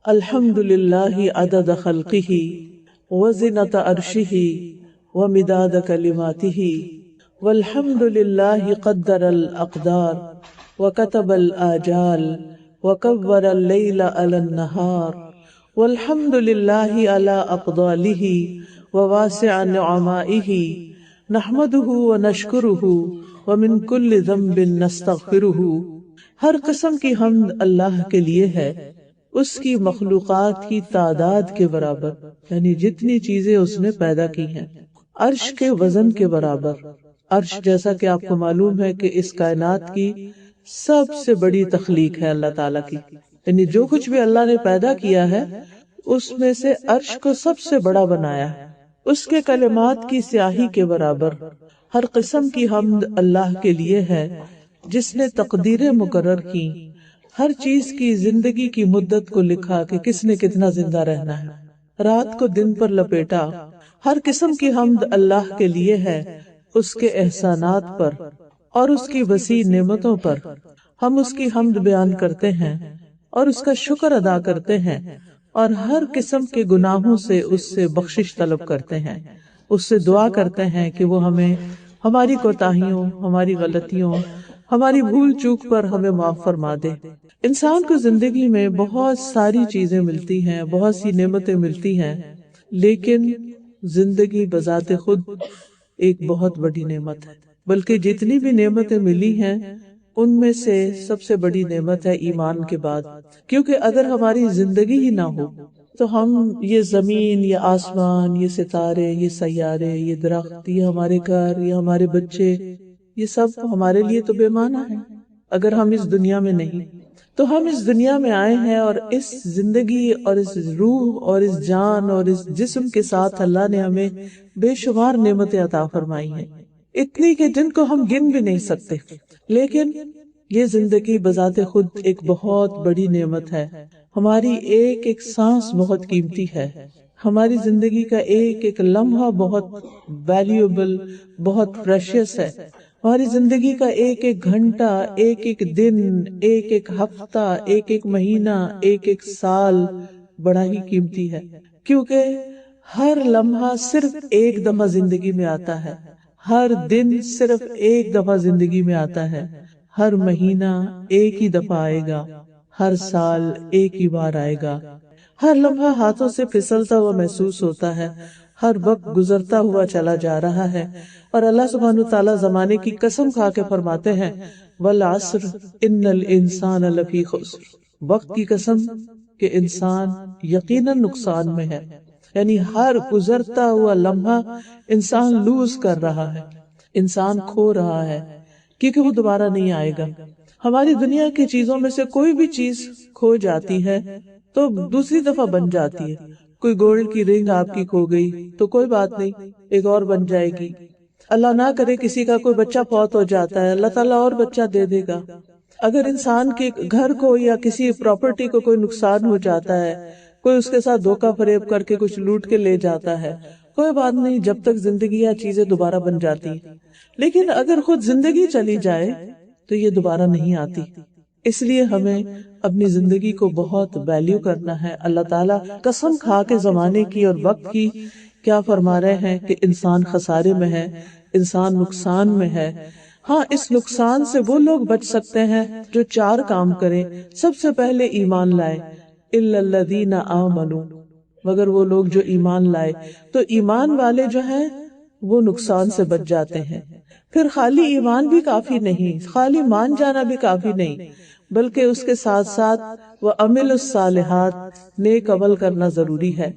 الحمد للہ عدد خلقہ وزنۃ عرشہ ومداد کلماتہ والحمد للہ قدر الاقدار وکتب الآجال وکور اللیل علی النہار والحمد للہ علی اقدالہ وواسع نعمائہ نحمدہ ونشکرہ ومن کل ذنب نستغفرہ۔ ہر قسم کی حمد اللہ کے لیے ہے، اس کی مخلوقات کی تعداد کے برابر، یعنی جتنی چیزیں اس نے پیدا کی ہیں، عرش کے وزن کے برابر۔ عرش جیسا کہ آپ کو معلوم ہے کہ اس کائنات کی سب سے بڑی تخلیق ہے اللہ تعالیٰ کی، یعنی جو کچھ بھی اللہ نے پیدا کیا ہے اس میں سے عرش کو سب سے بڑا بنایا ہے، اس کے کلمات کی سیاہی کے برابر۔ ہر قسم کی حمد اللہ کے لیے ہے جس نے تقدیریں مقرر کی، ہر چیز کی زندگی کی مدت کو لکھا کہ کس نے کتنا زندہ رہنا ہے، رات کو دن پر لپیٹا۔ ہر قسم کی حمد اللہ کے لیے ہے، اس کے احسانات پر اور اس کی وسیع نعمتوں پر۔ ہم اس کی حمد بیان کرتے ہیں اور اس کا شکر ادا کرتے ہیں، اور ہر قسم کے گناہوں سے اس سے بخشش طلب کرتے ہیں، اس سے دعا کرتے ہیں کہ وہ ہمیں ہماری کوتاہیوں، ہماری غلطیوں، ہماری بھول چوک پر ہمیں معاف فرما دے۔ انسان کو زندگی میں بہت ساری چیزیں ملتی ہیں، بہت سی نعمتیں ملتی ہیں، لیکن زندگی بذات خود ایک بہت بڑی نعمت ہے۔ بلکہ جتنی بھی نعمتیں ملی ہیں ان میں سے سب سے بڑی نعمت ہے ایمان کے بعد، کیونکہ اگر ہماری زندگی ہی نہ ہو تو ہم یہ زمین، یہ آسمان، یہ ستارے، یہ سیارے، یہ درخت، یہ ہمارے گھر، یہ ہمارے بچے، یہ سب ہمارے لیے تو بے معنی ہے اگر ہم اس دنیا میں نہیں۔ تو ہم اس دنیا میں آئے ہیں اور اس زندگی اور اس روح اور اس جان اور اس جسم کے ساتھ اللہ نے ہمیں بے شمار نعمتیں عطا فرمائی ہیں، اتنی کہ جن کو ہم گن بھی نہیں سکتے۔ لیکن یہ زندگی بذات خود ایک بہت بڑی نعمت ہے۔ ہماری ایک ایک سانس بہت قیمتی ہے، ہماری زندگی کا ایک ایک لمحہ بہت ویلیوبل، بہت پریشیس ہے۔ ہماری زندگی کا ایک ایک گھنٹہ، ایک ایک دن، ایک ایک ہفتہ، ایک ایک مہینہ، ایک ایک سال بڑا ہی قیمتی ہے، کیونکہ ہر لمحہ صرف ایک دفعہ زندگی میں آتا ہے، ہر دن صرف ایک دفعہ زندگی میں آتا ہے، ہر مہینہ ایک ہی دفعہ آئے گا، ہر سال ایک ہی بار آئے گا، ہر لمحہ ہاتھوں سے پھسلتا ہوا محسوس ہوتا ہے، ہر وقت گزرتا ہوا چلا جا رہا ہے۔ اور اللہ سبحانہ تعالیٰ زمانے کی قسم کھا کے فرماتے ہیں والعصر ان الانسان لفی خسر، وقت کی قسم کہ انسان یقیناً نقصان میں ہے، یعنی ہر گزرتا ہوا لمحہ انسان لوز کر رہا ہے، انسان کھو رہا ہے، کیونکہ وہ دوبارہ نہیں آئے گا۔ ہماری دنیا کی چیزوں میں سے کوئی بھی چیز کھو جاتی ہے تو دوسری دفعہ بن جاتی ہے۔ کوئی گولڈ کی رنگ آپ کی کھو گئی تو کوئی بات نہیں، ایک اور بن جائے گی۔ اللہ نہ کرے کسی کا کوئی بچہ فوت ہو جاتا ہے، اللہ تعالیٰ اور بچہ دے دے گا۔ اگر انسان کے گھر کو یا کسی پراپرٹی کو کوئی نقصان ہو جاتا ہے، کوئی اس کے ساتھ دھوکہ فریب کر کے کچھ لوٹ کے لے جاتا ہے، کوئی بات نہیں، جب تک زندگی یا چیزیں دوبارہ بن جاتی ہیں۔ لیکن اگر خود زندگی چلی جائے تو یہ دوبارہ نہیں آتی، اس لیے ہمیں اپنی زندگی کو بہت ویلیو کرنا ہے۔ اللہ تعالیٰ قسم کھا کے زمانے کی اور وقت کی کیا فرما رہے ہیں کہ انسان خسارے میں ہے، انسان نقصان میں ہے۔ ہاں، اس نقصان سے وہ لوگ بچ سکتے ہیں جو چار کام کریں۔ سب سے پہلے ایمان لائے، الا الذین آمنوا، مگر وہ لوگ جو ایمان لائے۔ تو ایمان والے جو ہیں وہ نقصان سے بچ جاتے ہیں۔ پھر خالی ایمان بھی کافی نہیں، خالی مان جانا بھی کافی نہیں، بلکہ اس کے ساتھ ساتھ وَعَمِلُوا الصَّالِحَاتِ، نیک عمل کرنا ضروری ہے۔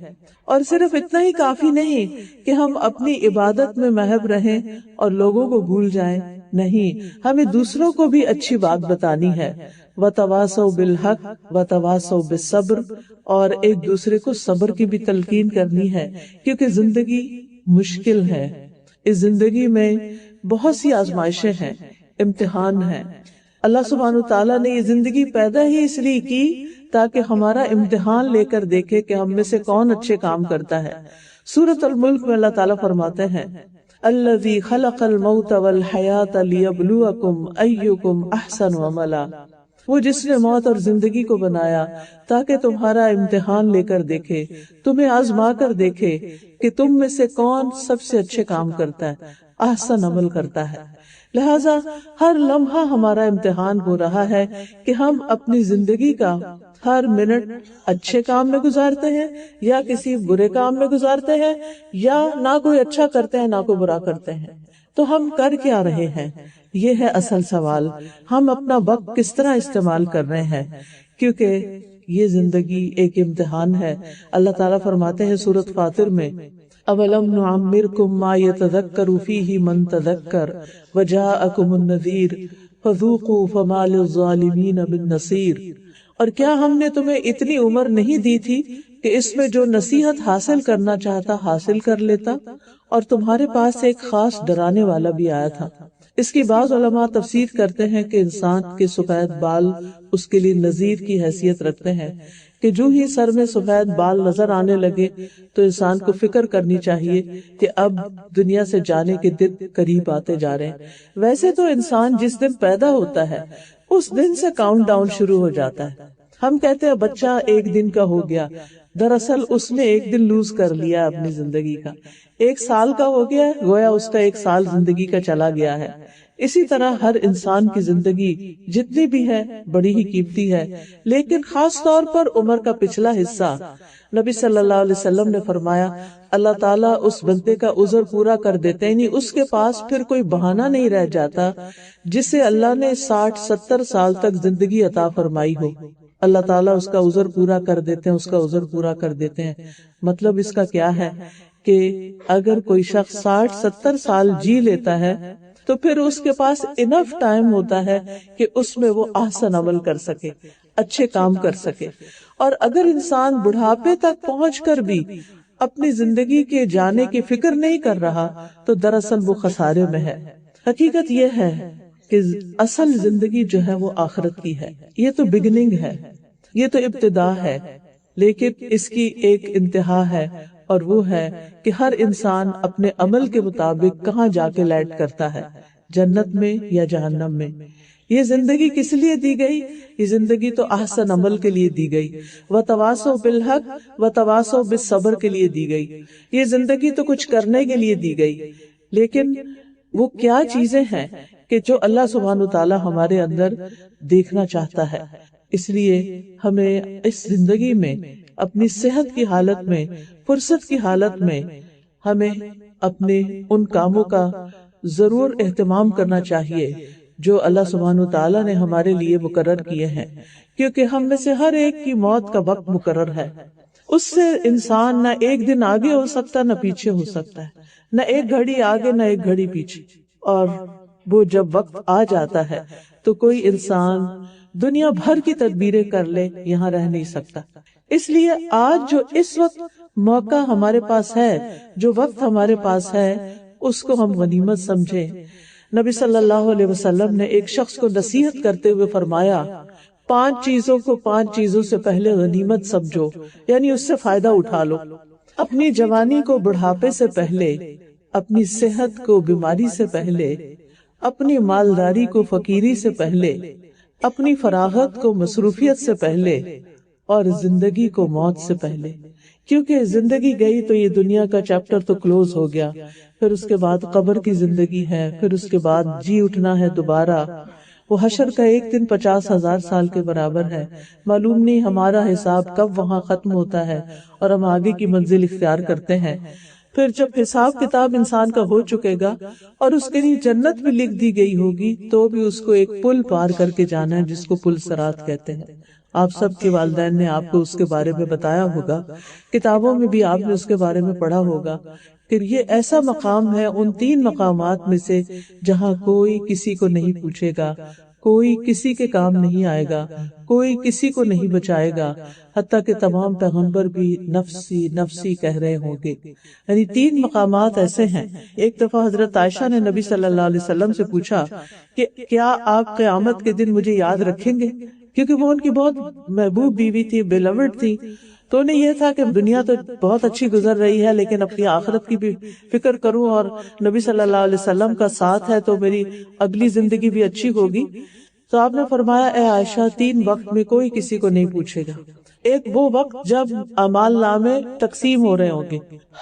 اور صرف اتنا ہی کافی نہیں کہ ہم اپنی عبادت میں محو رہیں اور لوگوں کو بھول جائیں، نہیں، ہمیں دوسروں کو بھی اچھی بات بتانی ہے۔ وَتَوَاصَوْا بِالْحَقِّ وَتَوَاصَوْا بِالصَّبْرِ، اور ایک دوسرے کو صبر کی بھی تلقین کرنی ہے، کیونکہ زندگی مشکل ہے۔ اس زندگی میں بہت سی آزمائشیں ہیں، امتحان ہیں۔ اللہ سبحانہ تعالیٰ نے یہ زندگی پیدا ہی اس لیے کی تاکہ ہمارا امتحان لے کر دیکھے کہ ہم میں سے کون اچھے کام کرتا ہے۔ سورۃ الملک میں اللہ تعالیٰ فرماتے ہیں الذی خلق الموت والحیاۃ لیبلوکم ایکم احسن عملا، وہ جس نے موت اور زندگی کو بنایا تاکہ تمہارا امتحان لے کر دیکھے، تمہیں آزما کر دیکھے کہ تم میں سے کون سب سے اچھے کام کرتا ہے، احسن عمل کرتا ہے۔ لہٰذا ہر لمحہ ہمارا امتحان ہو رہا ہے کہ ہم اپنی زندگی کا ہر منٹ اچھے کام میں گزارتے ہیں یا کسی برے کام میں گزارتے ہیں، یا نہ کوئی اچھا کرتے ہیں نہ کوئی برا کرتے ہیں۔ تو ہم کر کیا رہے ہیں، یہ ہے اصل سوال۔ ہم اپنا وقت کس طرح استعمال کر رہے ہیں، کیونکہ یہ زندگی ایک امتحان ہے۔ اللہ تعالیٰ فرماتے ہیں سورۃ فاطر میں، اولم نعمرکم ما یتذکر فیہ من تذکر وجاءکم النذیر فذوقوا فما للظالمین من نصیر۔ اور کیا ہم نے تمہیں اتنی عمر نہیں دی تھی کہ اس میں جو نصیحت حاصل کرنا چاہتا حاصل کر لیتا، اور تمہارے پاس ایک خاص ڈرانے والا بھی آیا تھا۔ اس کی بعض علماء تفسیر کرتے ہیں کہ انسان کے سفید بال اس کے لیے نذیر کی حیثیت رکھتے ہیں، کہ جو ہی سر میں سفید بال نظر آنے لگے تو انسان کو فکر کرنی چاہیے کہ اب دنیا سے جانے کے دن قریب آتے جا رہے ہیں۔ ویسے تو انسان جس دن پیدا ہوتا ہے اس دن سے کاؤنٹ ڈاؤن شروع ہو جاتا ہے۔ ہم کہتے ہیں بچہ ایک دن کا ہو گیا، دراصل اس نے ایک دن لوز کر لیا اپنی زندگی کا۔ 1 سال کا ہو گیا، گویا اس کا 1 سال زندگی کا چلا گیا ہے۔ اسی طرح ہر انسان کی زندگی جتنی بھی ہے بڑی ہی قیمتی ہے، لیکن خاص طور پر عمر کا پچھلا حصہ۔ نبی صلی اللہ علیہ وسلم نے فرمایا، اللہ تعالیٰ اس بندے کا عذر پورا کر دیتے، یعنی اس کے پاس پھر کوئی بہانہ نہیں رہ جاتا جسے اللہ نے 60-70 سال تک زندگی عطا فرمائی ہو۔ اللہ تعالیٰ اس کا عذر پورا کر دیتے ہیں، اس کا عذر پورا کر دیتے ہیں۔ مطلب اس کا کیا ہے کہ اگر کوئی شخص 60-70 سال جی لیتا ہے تو پھر اس کے پاس انف ٹائم ہوتا ہے کہ اس میں وہ احسن عمل کر سکے، اچھے کام کر سکے۔ اور اگر انسان بڑھاپے تک پہنچ کر بھی اپنی زندگی کے جانے کی فکر نہیں کر رہا تو دراصل وہ خسارے میں ہے۔ حقیقت یہ ہے کہ اصل زندگی جو ہے وہ آخرت کی ہے۔ یہ تو بگننگ ہے، یہ تو ابتدا ہے، لیکن اس کی ایک انتہا ہے، اور وہ ہے کہ ہر انسان اپنے عمل کے مطابق کہاں جا کے لینڈ کرتا ہے، جنت میں یا جہنم میں۔ یہ زندگی کس لیے دی گئی؟ یہ زندگی تو احسن عمل کے لیے دی گئی، وتواصوا بالحق وتواصوا بالصبر کے لیے دی گئی۔ یہ زندگی تو کچھ کرنے کے لیے دی گئی، لیکن وہ کیا چیزیں ہیں کہ جو اللہ سبحانہ وتعالی ہمارے اندر دیکھنا چاہتا ہے۔ اس لیے ہمیں اس زندگی میں اپنی صحت کی حالت میں، فرصت کی حالت میں ہمیں اپنے ان کاموں کا ضرور اہتمام کرنا چاہیے جو اللہ سبحانہ وتعالی نے ہمارے لیے مقرر کیے ہیں، کیونکہ ہم میں سے ہر ایک کی موت کا وقت مقرر ہے۔ اس سے انسان نہ ایک دن آگے ہو سکتا نہ پیچھے ہو سکتا ہے، نہ ایک گھڑی آگے نہ ایک گھڑی پیچھے۔ اور وہ جب وقت آ جاتا ہے تو کوئی انسان دنیا بھر کی تدبیریں کر لے، یہاں رہ نہیں سکتا۔ اس لیے آج جو اس وقت موقع ہمارے پاس ہے، جو وقت ہمارے پاس ہے، اس کو ہم غنیمت سمجھیں۔ نبی صلی اللہ علیہ وسلم نے ایک شخص کو نصیحت کرتے ہوئے فرمایا، 5 چیزوں کو 5 چیزوں سے پہلے غنیمت سمجھو، یعنی اس سے فائدہ اٹھا لو۔ اپنی جوانی کو بڑھاپے سے پہلے، اپنی صحت کو بیماری سے پہلے، اپنی مالداری کو فقیری سے پہلے، اپنی فراغت کو مصروفیت سے پہلے، اور زندگی کو موت سے پہلے۔ کیونکہ زندگی گئی تو یہ دنیا کا چیپٹر تو کلوز ہو گیا، پھر اس کے بعد قبر کی زندگی ہے، پھر اس کے بعد جی اٹھنا ہے دوبارہ۔ وہ حشر کا ایک دن 50,000 سال کے برابر ہے، معلوم نہیں ہمارا حساب کب وہاں ختم ہوتا ہے اور ہم آگے کی منزل اختیار کرتے ہیں۔ پھر جب حساب کتاب انسان کا ہو چکے گا اور اس کے لیے جنت بھی لکھ دی گئی ہوگی، تو بھی اس کو ایک پل پار کر کے جانا ہے جس کو پل صراط کہتے ہیں۔ آپ سب کے والدین نے آپ کو اس کے بارے میں بتایا ہوگا، کتابوں میں بھی آپ نے اس کے بارے میں پڑھا ہوگا کہ یہ ایسا مقام ہے ان 3 مقامات میں سے جہاں کوئی کسی کو نہیں پوچھے گا، کوئی کسی کے کام نہیں آئے گا، کوئی کسی کو نہیں بچائے گا، حتیٰ کہ تمام پیغمبر بھی نفسی نفسی کہہ رہے ہوں گے۔ یعنی 3 مقامات ایسے ہیں۔ ایک دفعہ حضرت عائشہ نے نبی صلی اللہ علیہ وسلم سے پوچھا کہ کیا آپ قیامت کے دن مجھے یاد رکھیں گے، کیونکہ وہ ان کی بہت محبوب بیوی تھی، بیلوڈ تھی۔ تو انہیں یہ تھا کہ دنیا تو بہت اچھی گزر رہی ہے لیکن اپنی آخرت کی بھی فکر کروں، اور نبی صلی اللہ علیہ وسلم کا ساتھ ہے تو میری اگلی زندگی بھی اچھی ہوگی۔ تو آپ نے فرمایا اے عائشہ 3 وقت میں کوئی کسی کو نہیں پوچھے گا. ایک وہ وقت جب اعمال نامے تقسیم ہو رہے ہوں گے،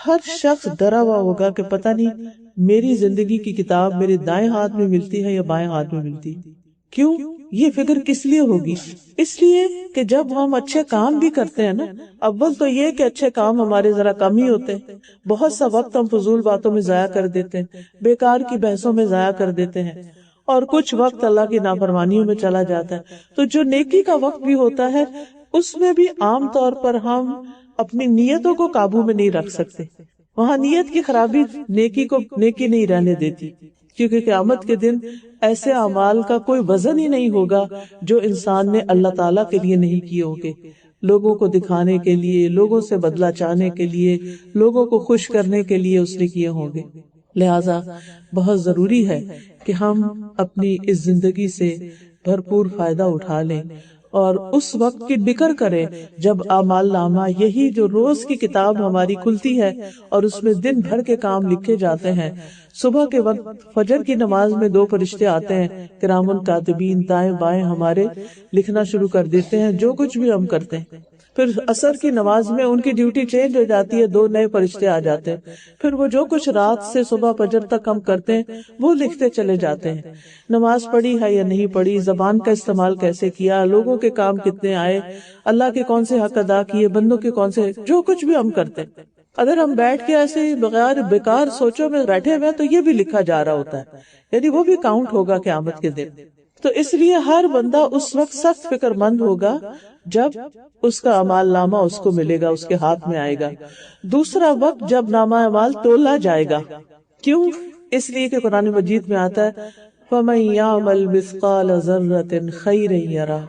ہر شخص ڈرا ہوا ہوگا کہ پتہ نہیں میری زندگی کی کتاب میرے دائیں ہاتھ میں ملتی ہے یا بائیں ہاتھ میں ملتی. کیوں یہ فکر کس لیے ہوگی؟ اس لیے کہ جب ہم اچھے کام بھی کرتے ہیں نا، اول تو یہ کہ اچھے کام ہمارے ذرا کم ہی ہوتے ہیں، بہت سا وقت ہم فضول باتوں میں ضائع کر دیتے ہیں، بیکار کی بحثوں میں ضائع کر دیتے ہیں، اور کچھ وقت اللہ کی نافرمانیوں میں چلا جاتا ہے. تو جو نیکی کا وقت بھی ہوتا ہے اس میں بھی عام طور پر ہم اپنی نیتوں کو قابو میں نہیں رکھ سکتے. وہاں نیت کی خرابی نیکی کو نیکی نہیں رہنے دیتی، کیونکہ قیامت کے دن ایسے اعمال کا کوئی وزن ہی نہیں ہوگا جو انسان نے اللہ تعالیٰ کے لیے نہیں کیے ہوگے، لوگوں کو دکھانے کے لیے، لوگوں سے بدلہ چاہنے کے لیے، لوگوں کو خوش کرنے کے لیے اس نے کیے ہوں گے. لہٰذا بہت ضروری ہے کہ ہم اپنی اس زندگی سے بھرپور فائدہ اٹھا لیں اور اس وقت کی فکر کریں جب اعمال نامہ، یہی جو روز کی کتاب ہماری کھلتی ہے اور اس میں دن بھر کے کام لکھے جاتے ہیں. صبح کے وقت فجر کی نماز میں 2 فرشتے آتے ہیں، کرام الکاتبین، دائیں بائیں ہمارے لکھنا شروع کر دیتے ہیں جو کچھ بھی ہم کرتے ہیں. پھر عصر کی نماز میں ان کی ڈیوٹی چینج ہو جاتی ہے، 2 نئے فرشتے آ جاتے ہیں. پھر وہ جو کچھ رات سے صبح فجر تک ہم کرتے ہیں وہ لکھتے چلے جاتے ہیں. نماز پڑھی ہے یا نہیں پڑھی، زبان کا استعمال کیسے کیا، لوگوں کے کام کتنے آئے، اللہ کے کون سے حق ادا کیے، بندوں کے کون سے، جو کچھ بھی ہم کرتے ہیں. اگر ہم بیٹھ کے ایسے بغیر بیکار سوچوں میں بیٹھے ہوئے تو یہ بھی لکھا جا رہا ہوتا ہے، یعنی وہ بھی کاؤنٹ ہوگا قیامت کے دن. تو اس لیے ہر بندہ اس وقت سخت فکر مند ہوگا جب اس کا اعمال نامہ اس کو ملے گا، اس کے ہاتھ میں آئے گا. دوسرا وقت جب نامہ اعمال تولا جائے گا. کیوں؟ اس لیے کہ قرآن مجید میں آتا ہے فَمَن يَعْمَلْ مِثْقَالَ ذَرَّةٍ خَيْرًا يَرَهُ